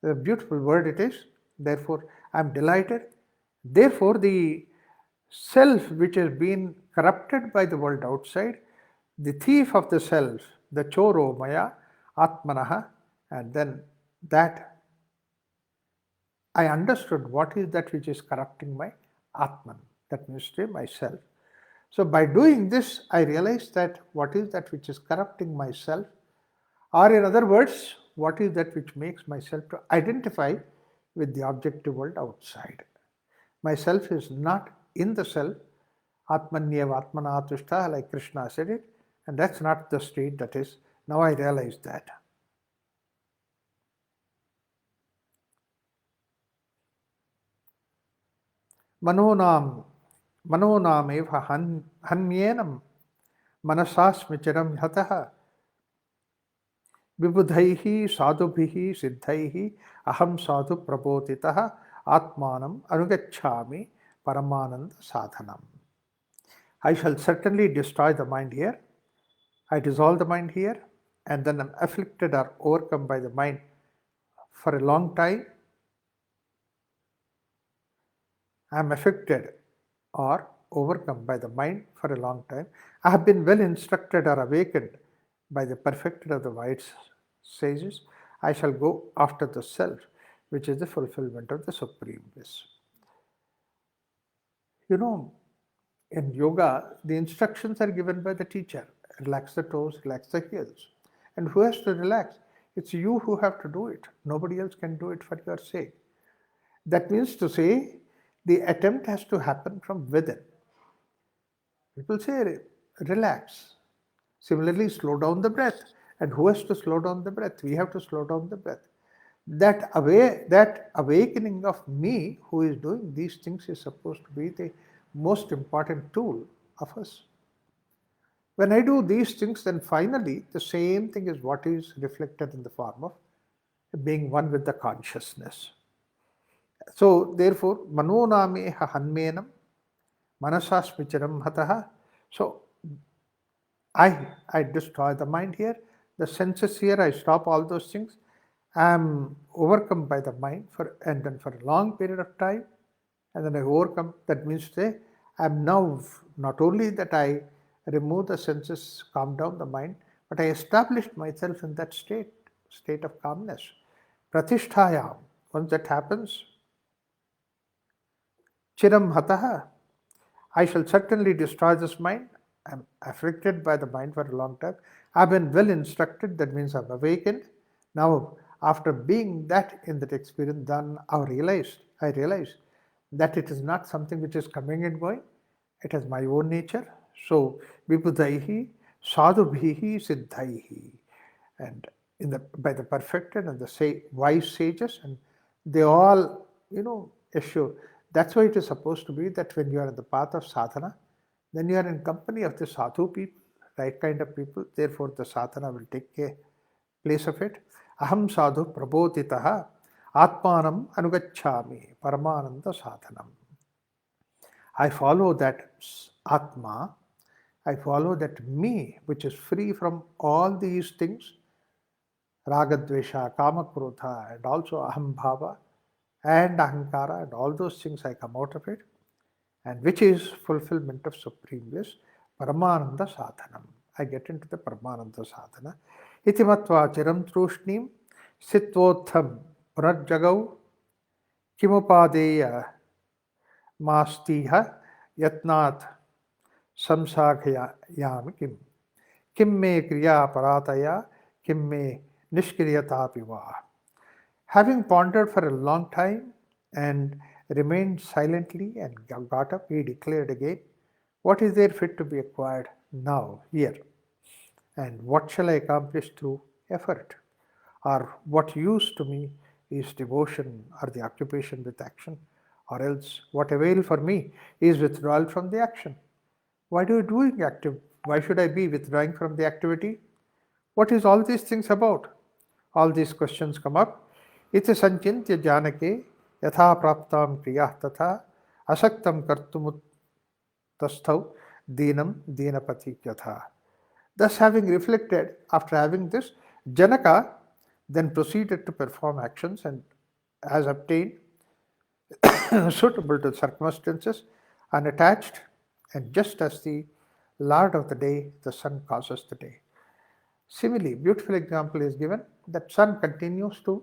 A beautiful word it is. Therefore, I am delighted. Therefore, the self which has been corrupted by the world outside, the thief of the self, the choro maya, atmanaha, and then that I understood what is that which is corrupting my atman, that means to myself. So by doing this, I realized that what is that which is corrupting myself, or in other words, what is that which makes myself to identify with the objective world outside. Myself is not in the self, atmanyev atmanatushta, like Krishna said it, and that's not the state that is. Now I realize that. Manonam, manonamev hanyenam manasasmicharam yataha vibudhaihi sadhubhihi siddhaihi aham sadhu prabodhitaha atmanam anugacchami paramananda sadhanam. I shall certainly destroy the mind here. I dissolve the mind here, and then I'm afflicted or overcome by the mind for a long time. I'm affected or overcome by the mind for a long time. I have been well instructed or awakened by the perfected of the wise sages. I shall go after the self, which is the fulfillment of the supreme bliss. You know, in yoga, the instructions are given by the teacher. Relax the toes, relax the heels. And who has to relax? It's you who have to do it. Nobody else can do it for your sake. That means to say, the attempt has to happen from within. People say, relax. Similarly, slow down the breath. And who has to slow down the breath? We have to slow down the breath. That awakening of me who is doing these things is supposed to be the most important tool of us. When I do these things, then finally the same thing is what is reflected in the form of being one with the consciousness. So therefore, manoname hanmenam manasasmicharam hataha. So I destroy the mind here, the senses here, I stop all those things. I am overcome by the mind and then for a long period of time, and then I overcome. That means I am now not only that I remove the senses, calm down the mind, but I established myself in that state of calmness. Pratisthayam. Once that happens, chiram hataha, I shall certainly destroy this mind. I am afflicted by the mind for a long time. I have been well instructed, that means I am awakened. Now, after being that in that experience, then I realized that it is not something which is coming and going. It has my own nature. So, vibudhaihi, sadhubhihi, siddhaihi. And by the perfected and the wise sages, and they all, assure. That's why it is supposed to be that when you are in the path of sadhana, then you are in company of the sadhu people, right kind of people. Therefore, the sadhana will take place of it. Aham sadhu prabodhitaha atmanam anugacchami paramananda sadhanam. I follow that atma, I follow that me, which is free from all these things, Ragadvesha, Kamakrodha, and also Ahambhava and Ahankara, and all those things I come out of it, and which is fulfillment of supreme bliss, Paramananda Sadhanam. I get into the Paramananda Sadhana. Itimatva chiram trushnim sitvotham pranarjagau kimupadeya mastiha yatnat samsakhayami kim. Kim me kriya parataya, kim me nishkriyatapi va. Having pondered for a long time and remained silently and got up, he declared again, what is there fit to be acquired now, here? And what shall I accomplish through effort? Or what use to me is devotion or the occupation with action? Or else what avail for me is withdrawal from the action? Why do you doing active? Why should I be withdrawing from the activity? What is all these things about? All these questions come up. Iti sanchintya janake yatha praptam kriyah tatha asaktam kartumuttasthau dinam dinapati yatha. Thus, having reflected, after having this, Janaka then proceeded to perform actions and as obtained suitable to circumstances, unattached, and just as the Lord of the day, the sun causes the day. Similarly, beautiful example is given that sun continues to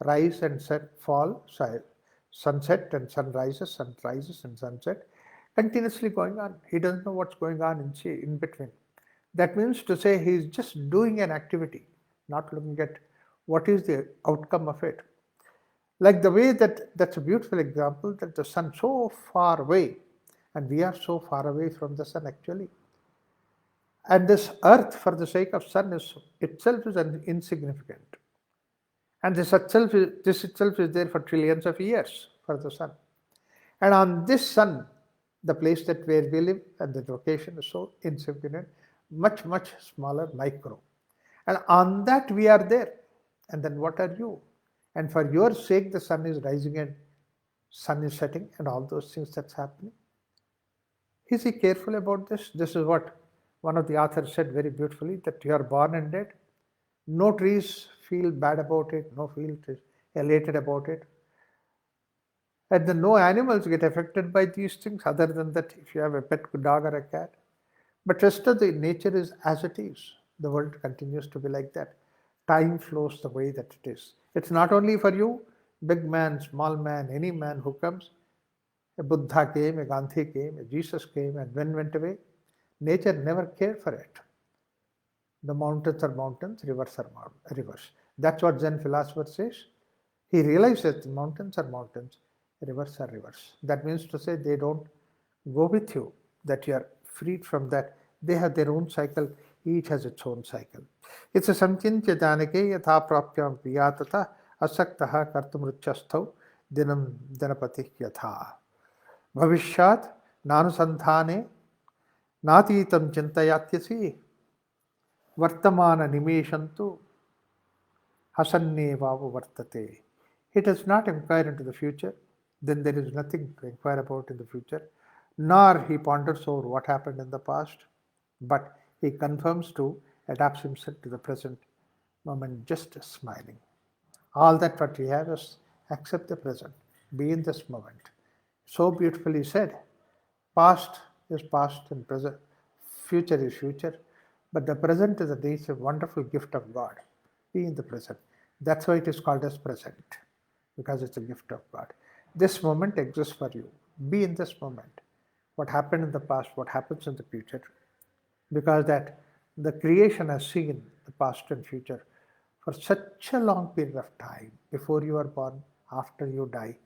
rise and set, fall, sunset and sunrises and sunset, continuously going on. He doesn't know what's going on in between. That means to say he is just doing an activity, not looking at what is the outcome of it. Like the way that's a beautiful example that the sun so far away, and we are so far away from the sun actually. And this earth, for the sake of sun, itself is insignificant. And this itself is there for trillions of years for the sun. And on this sun, the place that where we live and the location is so insignificant, much, much smaller, micro. And on that we are there. And then what are you? And for your sake, the sun is rising and sun is setting and all those things that's happening. Is he careful about this? This is what one of the authors said very beautifully, that you are born and dead. No trees feel bad about it, no feel elated about it. And then no animals get affected by these things other than that if you have a pet dog or a cat. But rest of the nature is as it is. The world continues to be like that. Time flows the way that it is. It's not only for you, big man, small man, any man who comes. A Buddha came, a Gandhi came, a Jesus came, and when went away. Nature never cared for it. The mountains are mountains, rivers are rivers. That's what Zen philosopher says. He realized that the mountains are mountains, rivers are rivers. That means to say they don't go with you, that you are freed from that. They have their own cycle, each has its own cycle. It's a samchintya janake yatha prapyam priyatata asaktaha kartumruchastau dinam dinapati yatha. Bhavishyat nanusandhane नातीतं चिन्तयात्यसि वर्तमाननिमेषन्तु हसन्नेवाव वर्तते. He does not inquire into the future, then there is nothing to inquire about in the future, nor he ponders over what happened in the past, but he confirms to adapts himself to the present moment, just smiling. All that what we have is accept the present, be in this moment. So beautifully said, past is past and present, future is future, but the present is a wonderful gift of God. Be in the present. That's why it is called as present, because it's a gift of God. This moment exists for you. Be in this moment. What happened in the past, what happens in the future, because that the creation has seen the past and future for such a long period of time. Before you are born, after you die,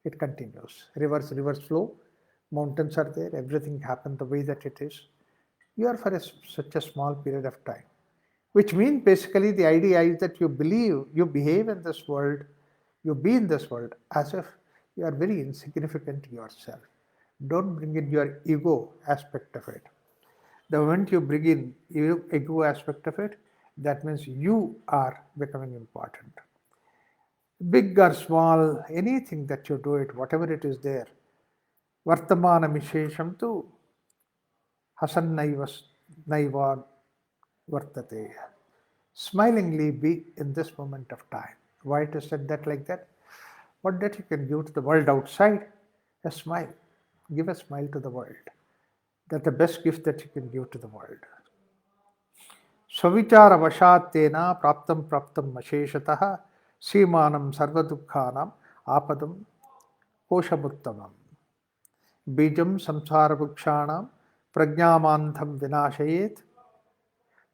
it continues. Rivers flow, mountains are there, everything happened the way that it is. You are for such a small period of time. Which means basically the idea is that you believe, you behave in this world, you be in this world as if you are very insignificant yourself. Don't bring in your ego aspect of it. The moment you bring in ego aspect of it, that means you are becoming important. Big or small, anything that you do it, whatever it is there, Vartamana Mishesham tu Hasan Naivan Vartate. Smilingly be in this moment of time. Why it is said that like that? What that you can give to the world outside? A smile. Give a smile to the world. That's the best gift that you can give to the world. स्वविचारवशात् तेन प्राप्तं प्राप्तं अशेषतः सीमानं सर्वदुःखानाम् आपदं कोशमुत्तमम् बीजं संसारवृक्षाणां प्रज्ञामान्धं विनाशयेत्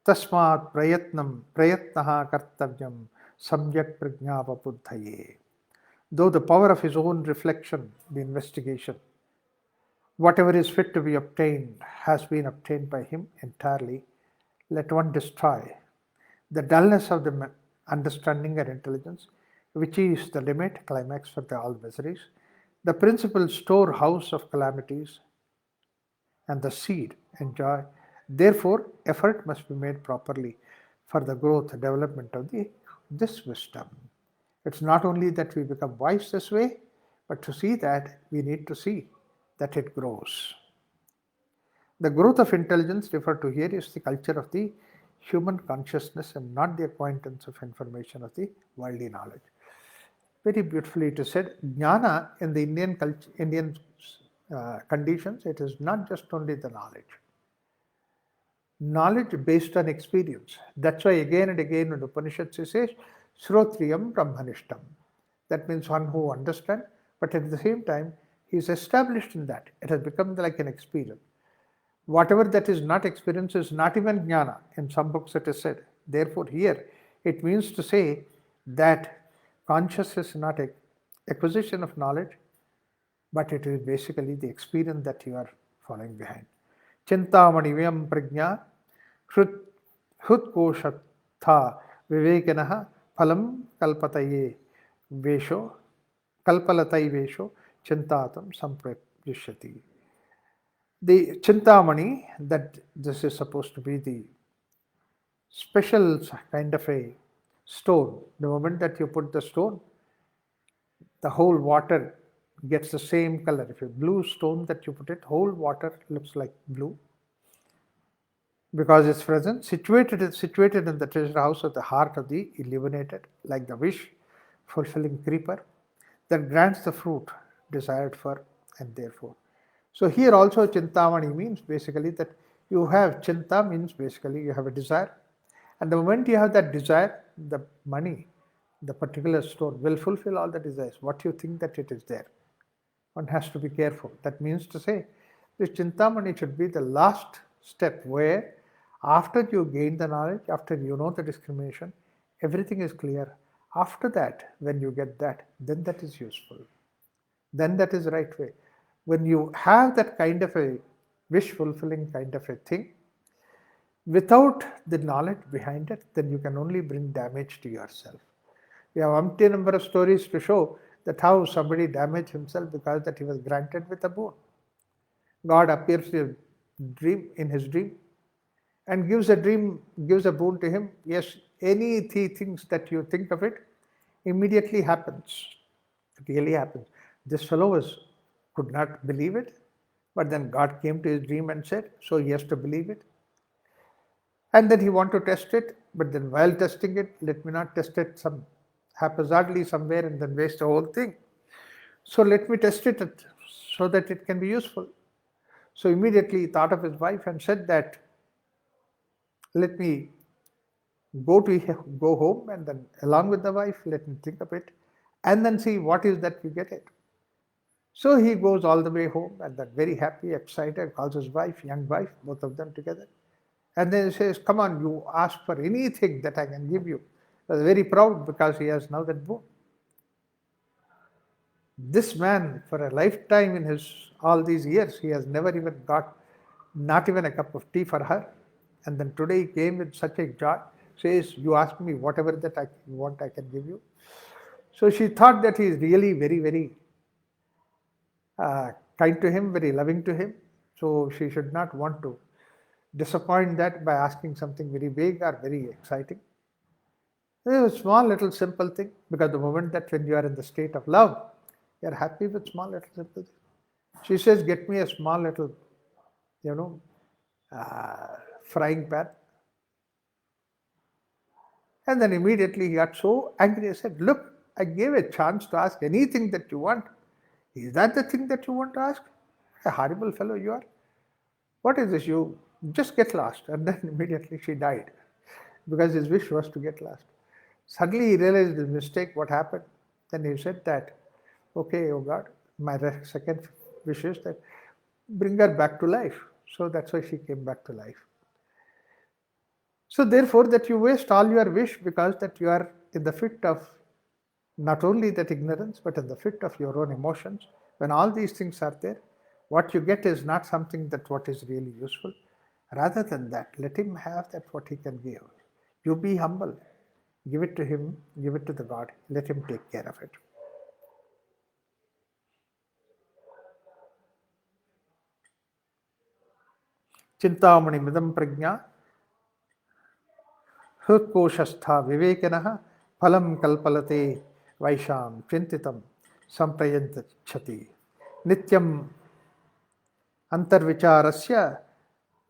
तस्मात् प्रयत्नः कर्तव्यं सम्यक् प्रज्ञावबुद्धये. Though the power of his own reflection, the investigation, whatever is fit to be obtained has been obtained by him entirely, let one destroy the dullness of the understanding and intelligence, which is the limit, climax for all miseries, the principal storehouse of calamities, and the seed and joy. Therefore, effort must be made properly for the growth and development of this wisdom. It's not only that we become wise this way, but to see that, we need to see that it grows. The growth of intelligence referred to here is the culture of the human consciousness and not the acquaintance of information of the worldly knowledge. Very beautifully it is said, jnana in the Indian culture, Indian conditions, it is not just only the knowledge. Knowledge based on experience. That's why again and again in Upanishads it says, Shrotriyam Brahmanishtam. That means one who understands, but at the same time, he is established in that. It has become like an experience. Whatever that is not experience is not even jnana. In some books it is said. Therefore, here it means to say that consciousness is not an acquisition of knowledge, but it is basically the experience that you are following behind. Chintamani vyam prajna hutkoshatha vivekanaha phalam kalpataye vesho kalpalatai vesho chintatam samprayishyati. The chintamani, that this is supposed to be the special kind of a stone. The moment that you put the stone, the whole water gets the same color. If a blue stone that you put it, whole water looks like blue because it's present, situated in the treasure house of the heart of the illuminated, like the wish fulfilling creeper that grants the fruit desired for and therefore. So here also chintamani means basically that you have chinta means basically you have a desire, and the moment you have that desire, the money, the particular stone will fulfill all the desires. What you think that it is there. One has to be careful. That means to say, this chintamani should be the last step where after you gain the knowledge, after you know the discrimination, everything is clear. After that, when you get that, then that is useful. Then that is the right way. When you have that kind of a wish fulfilling kind of a thing, without the knowledge behind it, then you can only bring damage to yourself. We have umpteen number of stories to show that how somebody damaged himself because that he was granted with a boon. God appears in his dream and gives a boon to him. Yes, any things that you think of it immediately happens. It really happens. This fellow could not believe it, but then God came to his dream and said, so he has to believe it. And then he wanted to test it, but then while testing it, let me not test it haphazardly somewhere and then waste the whole thing. So let me test it so that it can be useful. So immediately he thought of his wife and said that, let me go home and then along with the wife, let me think of it and then see what is that we get it. So he goes all the way home and then very happy, excited, calls his wife, young wife, both of them together. And then he says, come on, you ask for anything that I can give you. He was very proud because he has now that boon. This man, for a lifetime in all these years, he has never even got not even a cup of tea for her. And then today he came with such a joy, says, you ask me whatever that I want, I can give you. So she thought that he is really very, very kind to him, very loving to him. So she should not want to disappoint that by asking something very big or very exciting. It is a small little simple thing, because the moment that when you are in the state of love, you are happy with small little simple things. She says, get me a small little, frying pan. And then immediately he got so angry. He said, "Look, I gave a chance to ask anything that you want. Is that the thing that you want to ask? A horrible fellow you are. What is this? You just get lost." And then immediately she died because his wish was to get lost. Suddenly he realized his mistake, what happened. Then he said that, "Okay, oh God, my second wish is that bring her back to life." So that's why she came back to life. So therefore, that you waste all your wish because that you are in the fit of not only that ignorance, but in the fit of your own emotions. When all these things are there, what you get is not something that what is really useful. Rather than that, let him have that what he can give. You be humble. Give it to him, give it to the God. Let him take care of it. Chintamani midam prajna hृत्कोशस्था विवेकिनः फलं कल्पलते वैशां चिन्तितं संप्रयच्छति नित्यम् अन्तर्विचारस्य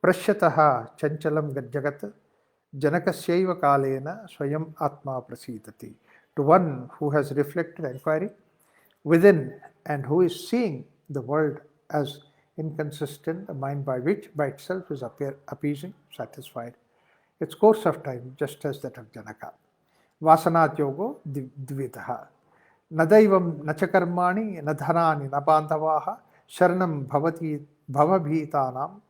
पश्यतः चञ्चलं जगत् जनकस्यैव कालेन स्वयं आत्मा प्रसीदति. To one who has reflected inquiry within and who is seeing the world as inconsistent, a mind by which by itself is appeasing, satisfied, its course of time, just as that of Janaka. Vasanat yogo dvitaha. Nadaivam nachakarmani nadharani nabandhavaha sharanam bhavabhitanam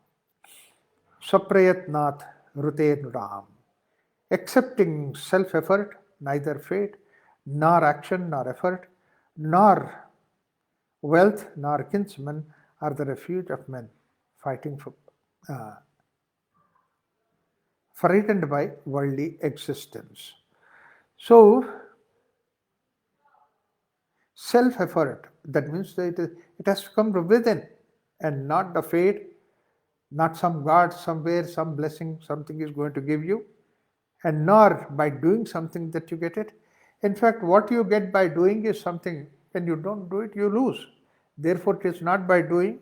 swaprayatnat rutenram. Accepting self-effort, neither fate, nor action, nor effort, nor wealth, nor kinsmen are the refuge of men fighting for frightened by worldly existence. So, self-effort, that means that it has to come from within and not the fate, not some God somewhere, some blessing, something is going to give you, and nor by doing something that you get it. In fact, what you get by doing is something, when you don't do it, you lose. Therefore, it is not by doing.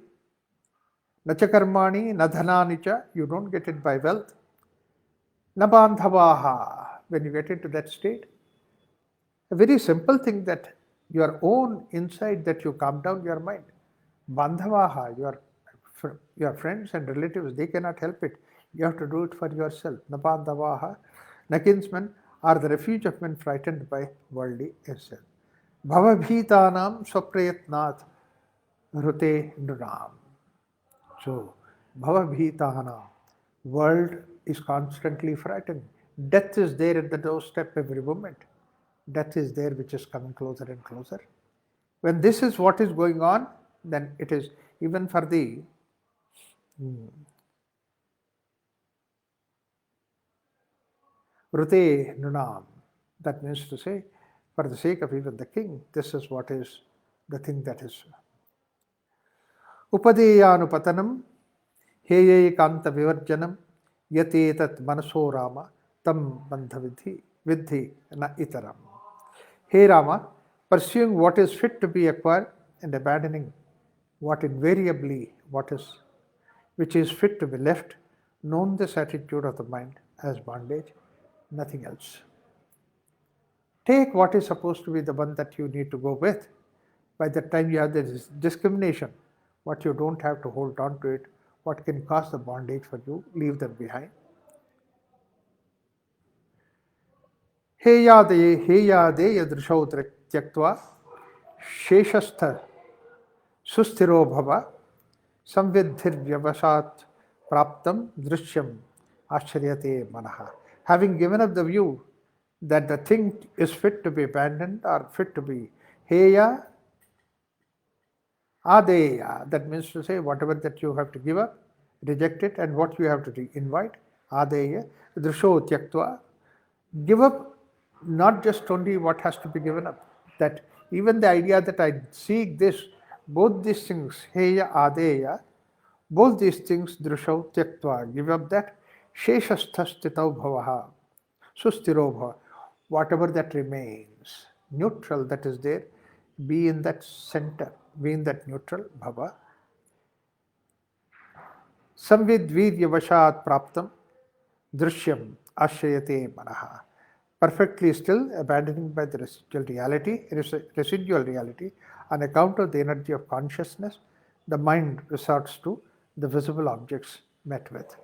Nachakarmani, nadhananicha, you don't get it by wealth. Nabandhavaha, when you get into that state, a very simple thing that your own inside that you calm down your mind. Bandhavaha, your friends and relatives, they cannot help it. You have to do it for yourself. Nabandhavaha, nakinsmen are the refuge of men frightened by worldly essence. Bhavabhitanam swaprayatnat rute nunam. So, bhavabhitanam, world is constantly frightened. Death is there at the doorstep every moment. Death is there which is coming closer and closer. When this is what is going on, then it is even for the Rute Nunam. That means to say, for the sake of even the king, this is what is the thing that is. Upadeyanupatanam heye kanta vivarjanam yate tat manaso rama tam bandha vidhi na itaram. Hey Rama, pursuing what is fit to be acquired and abandoning what invariably which is fit to be left, known this attitude of the mind as bondage, nothing else. Take what is supposed to be the one that you need to go with. By the time you have this discrimination, what you don't have to hold on to it, what can cause the bondage for you, leave them behind. Heyade yadrishau tyaktva sheshastha sustiro bhava samvidhir vyavasat praptam drishyam asharyate manaha. Having given up the view that the thing is fit to be abandoned or fit to be heya, adeya, that means to say whatever that you have to give up, reject it, and what you have to invite, adeya, drisho tyaktva, give up not just only what has to be given up, that even the idea that I seek this, both these things, heya, adeya, both these things, drisho tyaktva, give up that, sheshastha stitau bhavaha, sustiro bhava, whatever that remains, neutral that is there, be in that center, be in that neutral bhava. Samvid virya vashat praptam drishyam ashrayate manaha. perfectly still, abandoning by the residual reality, on account of the energy of consciousness, the mind resorts to the visible objects met with.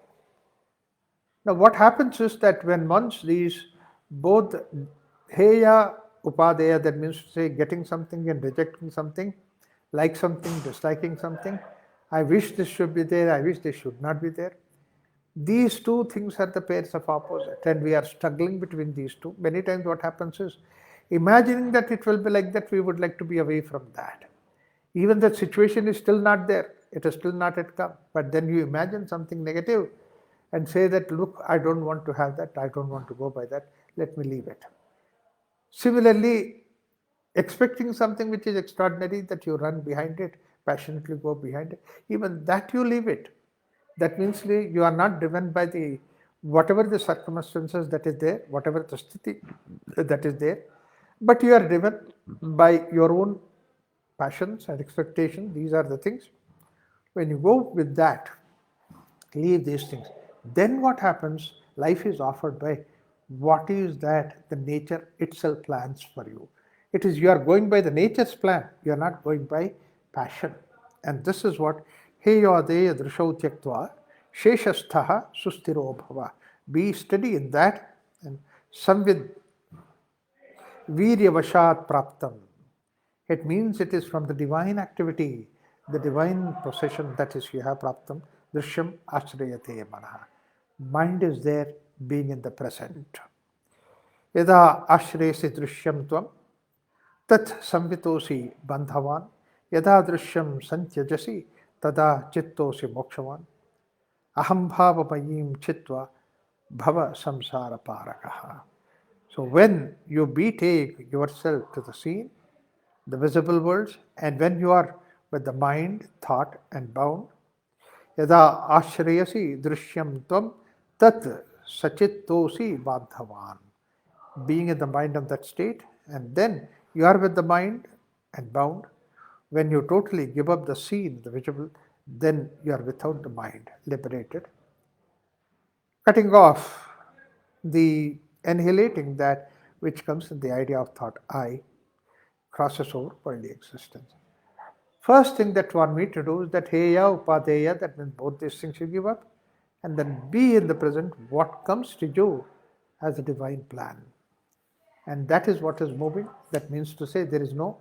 Now, what happens is that when once these both heya, upadeya, that means to say getting something and rejecting something, like something, disliking something, I wish this should be there, I wish this should not be there. These two things are the pairs of opposite, and we are struggling between these two. Many times, what happens is, imagining that it will be like that, we would like to be away from that. Even the situation is still not there, it is still not yet come. But then you imagine something negative and say that, look, I don't want to have that, I don't want to go by that, let me leave it. Similarly, expecting something which is extraordinary, that you run behind it, passionately go behind it, even that you leave it. That means you are not driven by the whatever the circumstances that is there, whatever the sthiti that is there, but you are driven by your own passions and expectations. These are the things. When you go with that, leave these things. Then what happens? Life is offered by what is that the nature itself plans for you. It is you are going by the nature's plan. You are not going by passion. And this is what heyadeya drishau tyaktva sheshasthaha sustiro bhava. Be steady in that, and samvid viryavashat praptam. It means it is from the divine activity, the divine possession, that is you have praptam, drishyam ashrayate manaha. Mind is there being in the present. Yada ashrayasi drishyam tvam tat samvitosi bandhavan yada drishyam santyajasi tada chittosi mokshavan aham bhavamayim chitva bhava samsara parakaha. So when you betake yourself to the scene, the visible worlds, and when you are with the mind, thought and bound, yada ashrayasi drishyam tvam tat sachittosi bandhavan. Being in the mind of that state, and then you are with the mind and bound. When you totally give up the seen, the visible, then you are without the mind, liberated. Cutting off the annihilating that which comes in the idea of thought, I, crosses over worldly existence. First thing that one need to do is that heya, upadeya, that means both these things you give up, and then be in the present, what comes to you as a divine plan. And that is what is moving. That means to say there is no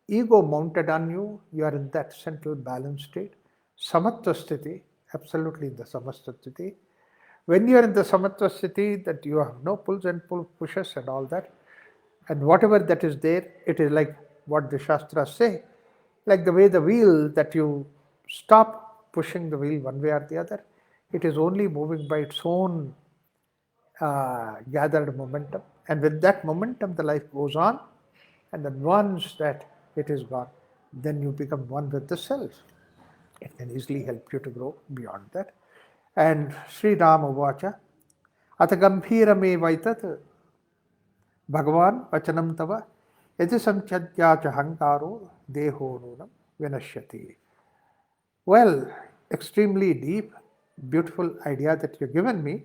ego mounted on you. You are in that central balance state. Samatva sthiti, absolutely in the samatva sthiti. When you are in the samatva sthiti, that you have no pulls and pushes and all that. And whatever that is there, it is like what the Shastras say, like the way the wheel, that you stop pushing the wheel one way or the other. It is only moving by its own gathered momentum. And with that momentum, the life goes on. And then once that it is gone, then you become one with the self. It can easily help you to grow beyond that. And Sri Rama Vacha, Atagambhirame Vaitat Bhagavan Vachanam Tava Yatisamchadyacha Hankaro Deho Nunam Vinashyati. Well, extremely deep, beautiful idea that you've given me.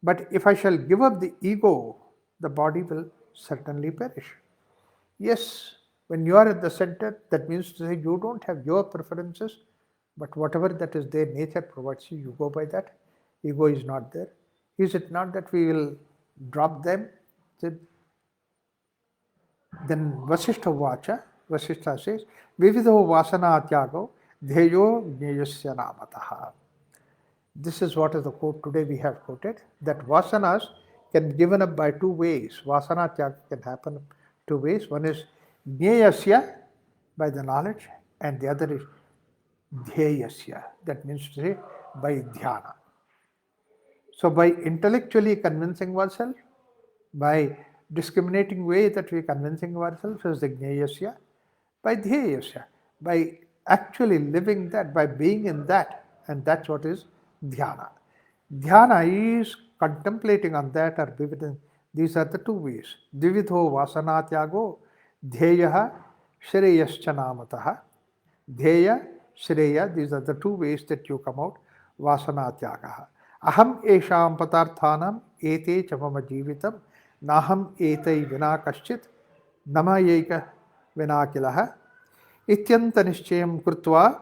But if I shall give up the ego, the body will certainly perish. Yes, when you are at the center, that means to say you don't have your preferences, but whatever that is there, nature provides you, you go by that. Ego is not there. Is it not that we will drop them? Then Vasistha Vacha, Vasistha says, Vividho Vasana Tyago Dheyo Gneyasya Namataha. This is what is the quote today we have quoted, that Vasanas can be given up by two ways. Vasana Tyaga can happen two ways. One is Gneyasya, by the knowledge, and the other is Dhyeyasya, that means to say by dhyana. So by intellectually convincing oneself, by discriminating way that we are convincing ourselves is the Gneyasya, by Dhyeyasya, by actually living that, by being in that, and that's what is dhyana. Dhyana is contemplating on that or vividing. These are the two ways. Dividho vasana tyago dhyeyaha shreyascha namataha. Dhyeya, shreya, these are the two ways that you come out. Vasana tyagaha. Aham esham patarthanam ete chamama jivitam naham etai vina kaschit nama eka vina kilah ityanta nishchayam krutva.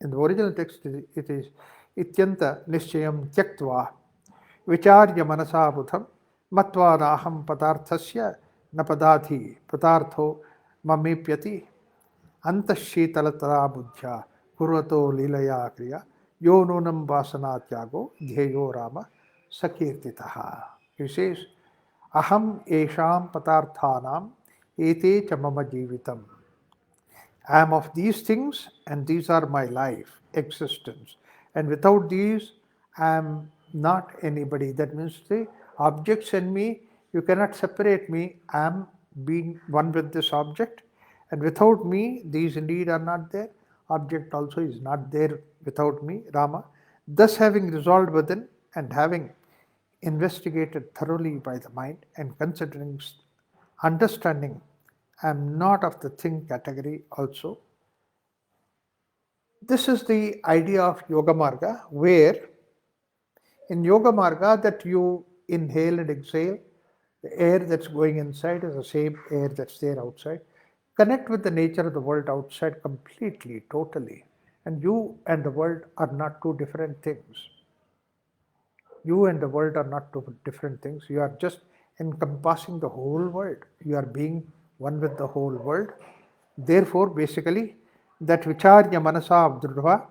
In the original text it is ityanta nishchayam tyaktva vicharya manasa buddham matva naham padarthasya napadati padartho mamipyati antashitalatara buddhya kurvato lilaya kriya yo nunam vasana tyago dhyeyo rama sakirtitaha. He says, aham esham padarthanam ete cha mama jivitam. I am of these things and these are my life, existence. And without these, I am not anybody. That means the objects and me, you cannot separate me. I am being one with this object. And without me, these indeed are not there. Object also is not there without me, Rama. Thus having resolved within and having investigated thoroughly by the mind and considering, understanding, I am not of the thing category also. This is the idea of Yoga Marga, where in Yoga Marga that you inhale and exhale, the air that's going inside is the same air that's there outside. Connect with the nature of the world outside completely, totally. And you and the world are not two different things. You and the world are not two different things. You are just encompassing the whole world. You are being one with the whole world. Therefore, basically, that vicharya manasa abdrudha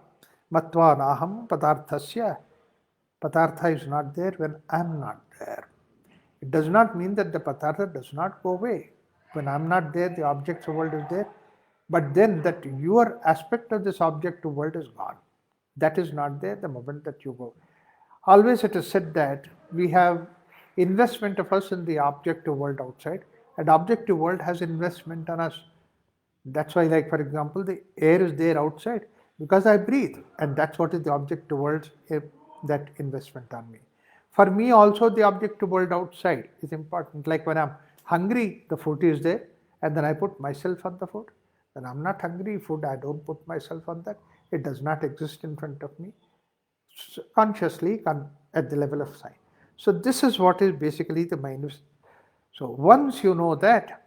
matva naham padarthasya. Padartha is not there when I am not there. It does not mean that the padartha does not go away. When I am not there, the objective world is there. But then that your aspect of this objective world is gone. That is not there the moment that you go. Always it is said that we have investment of us in the objective world outside, and objective world has investment on us. That's why, like for example, the air is there outside because I breathe, and that's what is the objective world, that investment on me. For me also the objective world outside is important. Like when I'm hungry, the food is there, and then I put myself on the food. When I'm not hungry, food, I don't put myself on that. It does not exist in front of me consciously at the level of sight. So this is what is basically the mind. So once you know that,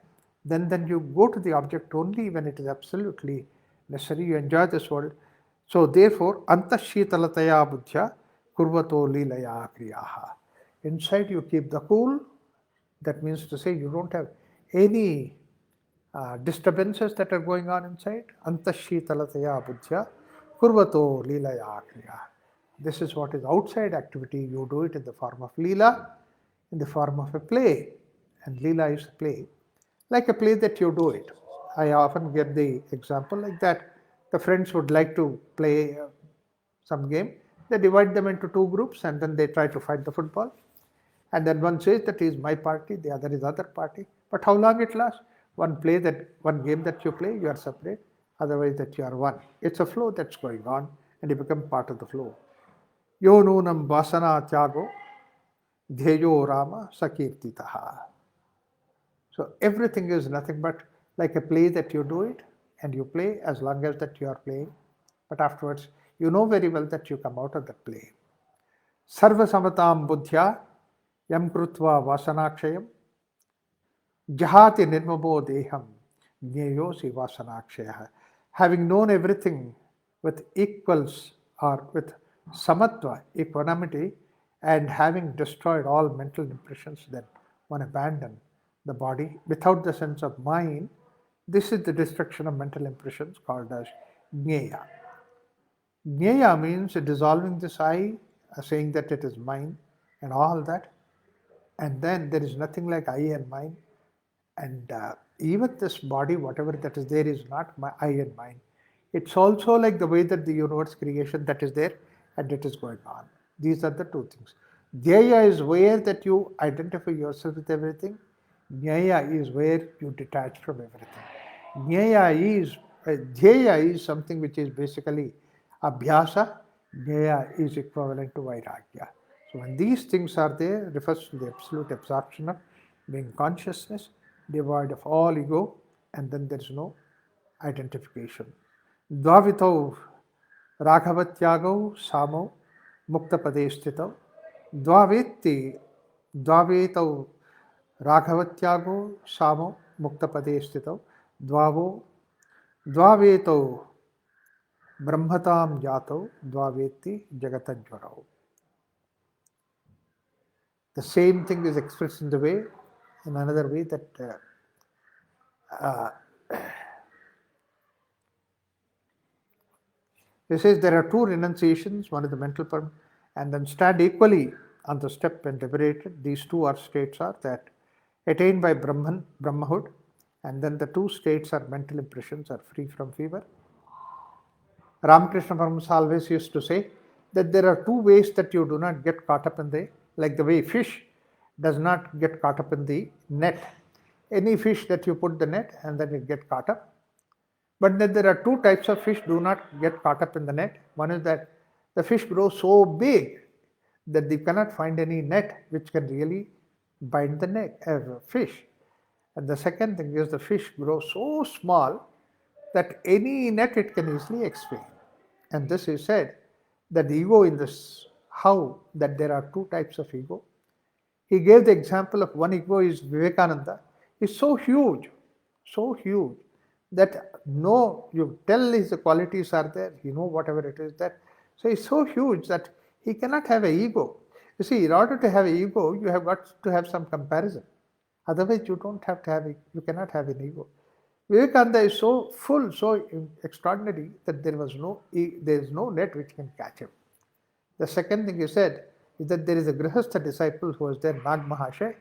then you go to the object only when it is absolutely necessary. You enjoy this world. So therefore, antashitalataya buddhya kurvato lilaya kriyaha. Inside you keep the cool. That means to say you don't have any disturbances that are going on inside. Antashitalataya buddhya kurvato lilaya kriyaha. This is what is outside activity. You do it in the form of Leela, in the form of a play. And Leela is play. Like a play that you do it. I often get the example like that. The friends would like to play some game. They divide them into two groups and then they try to fight the football. And then one says that is my party, the other is other party. But how long it lasts? One game that you play, you are separate. Otherwise that you are one. It's a flow that's going on and you become part of the flow. Yo nunam vasana tyago dhyeyo rama sakirtitaha. So everything is nothing but like a play that you do it and you play as long as that you are playing. But afterwards, you know very well that you come out of that play. Sarva samatam buddhya yam krutva vasanakshayam jahati nirmamo deham jneyosi vasanakshaya. Having known everything with equals or with samatva, equanimity, and having destroyed all mental impressions, then one abandon the body without the sense of mind. This is the destruction of mental impressions called as jnaya. Jnaya means dissolving this I, saying that it is mine and all that. And then there is nothing like I and mine. And even this body, whatever that is there, is not my I and mine. It's also like the way that the universe creation that is there and it is going on. These are the two things. Dhyaya is where that you identify yourself with everything. Jnaya is where you detach from everything. Dhyaya is something which is basically abhyasa. Jnaya is equivalent to vairagya. So when these things are there, refers to the absolute absorption of being consciousness, devoid of all ego, and then there is no identification. Dvavitau Raghavatyago Samo Mukta Padestitau Dvavetau राघवत्यागो सामो मुक्तपदे स्थितौ द्वावो द्वावेतौ ब्रह्मतां जातौ द्वावेत्ति जगतज्वरौ. The same thing is expressed in another way that he says there are two renunciations, one is the mental perm, and then stand equally on the step and liberated. These two are states are that attained by Brahmahood, and then the two states are mental impressions are free from fever. Ramakrishna Paramahansa always used to say that there are two ways that you do not get caught up in like the way fish does not get caught up in the net. Any fish that you put the net and then it get caught up. But then there are two types of fish do not get caught up in the net. One is that the fish grows so big that they cannot find any net which can really bind the neck as a fish. And the second thing is the fish grows so small that any net it can easily escape. And this is said that the ego in this, how that there are two types of ego. He gave the example of one ego is Vivekananda, is so huge that no, you tell his qualities are there, you know whatever it is that. So he's so huge that he cannot have an ego. You see, in order to have an ego, you have got to have some comparison. Otherwise, you don't have to have you cannot have an ego. Vivekananda is so full, so extraordinary that there is no net which can catch him. The second thing he said is that there is a Grihastha disciple who was there, Nag Mahashay,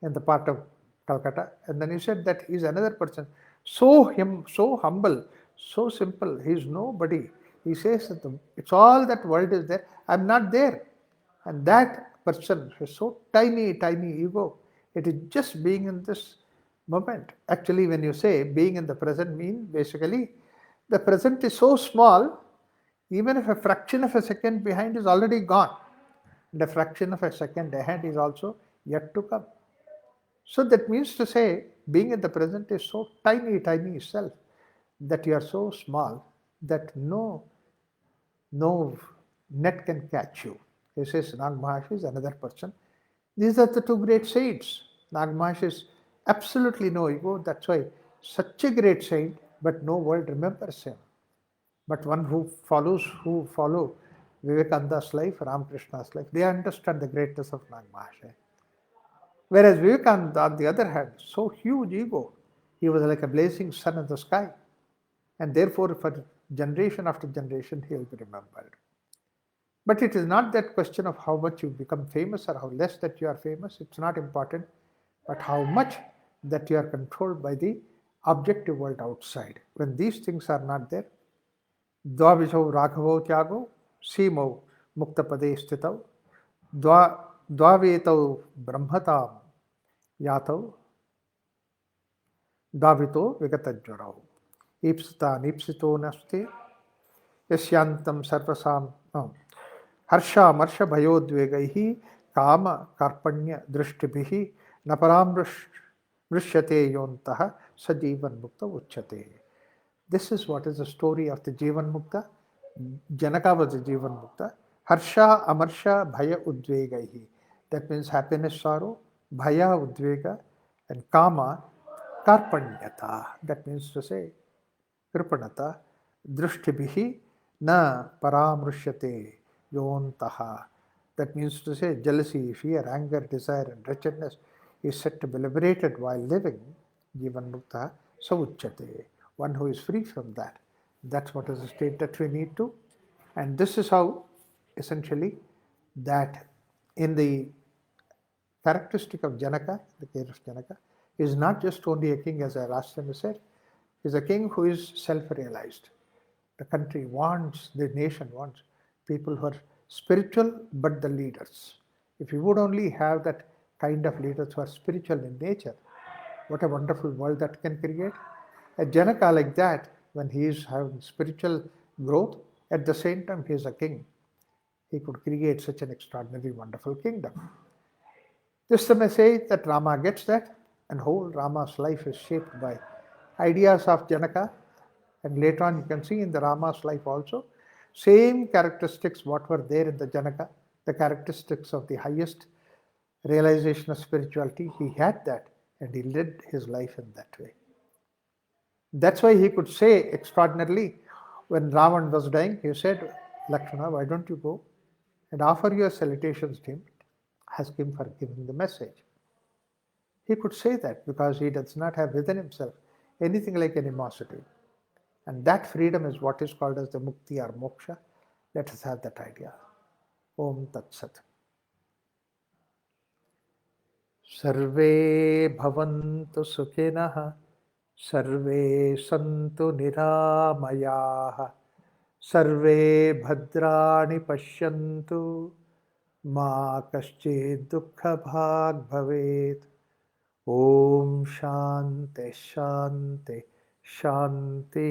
in the part of Calcutta, and then he said that he is another person, so humble, so simple, he is nobody. He says that it's all that world is there, I'm not there. And that person has so tiny ego. It is just being in this moment. Actually, when you say being in the present means basically the present is so small, even if a fraction of a second behind is already gone, and a fraction of a second ahead is also yet to come. So that means to say, being in the present is so tiny self that you are so small that no net can catch you. He says Nag Maharshi is another person. These are the two great saints. Nag Maharshi is absolutely no ego. That's why such a great saint, but no world remembers him. But one who follow Vivekananda's life, Ramakrishna's life, they understand the greatness of Nag Maharshi. Whereas Vivekananda, on the other hand, so huge ego, he was like a blazing sun in the sky. And therefore, for generation after generation, he will be remembered. But it is not that question of how much you become famous or how less that you are famous. It's not important. But how much that you are controlled by the objective world outside. When these things are not there, Dvavisau Raghavau Tyago, Simau Muktapade Stitau, Dvavetau Brahmatam Yatau, Davito Vigatajwarau. Ipsita Nipsito Nasti, Yasyantam Sarvasam, Harsha Marsha Bhayodvegaihi, Kama Karpanya Drishtibihi, Naparam Vrishyate Yontaha, Sajivan Mukta Uchate. This is what is the story of the Jivan Mukta. Janaka was the Jivan Mukta. Harsha Amarsha Bhaya Udvegaihi. That means happiness, sorrow, Bhaya Udvega, and Kama Karpanyata. That means to say, Kripanata, Drishtibihi na paramrishyate yontaha. That means to say jealousy, fear, anger, desire, and wretchedness is said to be liberated while living. Jivan Mukta Sauchyate. One who is free from that. That's what is the state that we need to. And this is how, essentially, that in the characteristic of Janaka, the case of Janaka, is not just only a king, as I last time said, is a king who is self-realized. The country wants, the nation wants people who are spiritual but the leaders. If you would only have that kind of leaders who are spiritual in nature, what a wonderful world that can create. A Janaka like that, when he is having spiritual growth, at the same time he is a king. He could create such an extraordinary, wonderful kingdom. This the message that Rama gets that, and whole Rama's life is shaped by ideas of Janaka, and later on you can see in the Rama's life also, same characteristics what were there in the Janaka, the characteristics of the highest realization of spirituality, he had that and he lived his life in that way. That's why he could say extraordinarily, when Ravan was dying, he said, Lakshmana, why don't you go and offer your salutations to him? Ask him for giving the message. He could say that because he does not have within himself anything like animosity. And that freedom is what is called as the mukti or moksha. Let us have that idea. Om Tat Sat. Sarve bhavantu sukhinah, sarve santu niramayah, sarve bhadrani pashyantu, ma kaschid dukkha bhag bhavet. Om Shanti Shanti Shanti.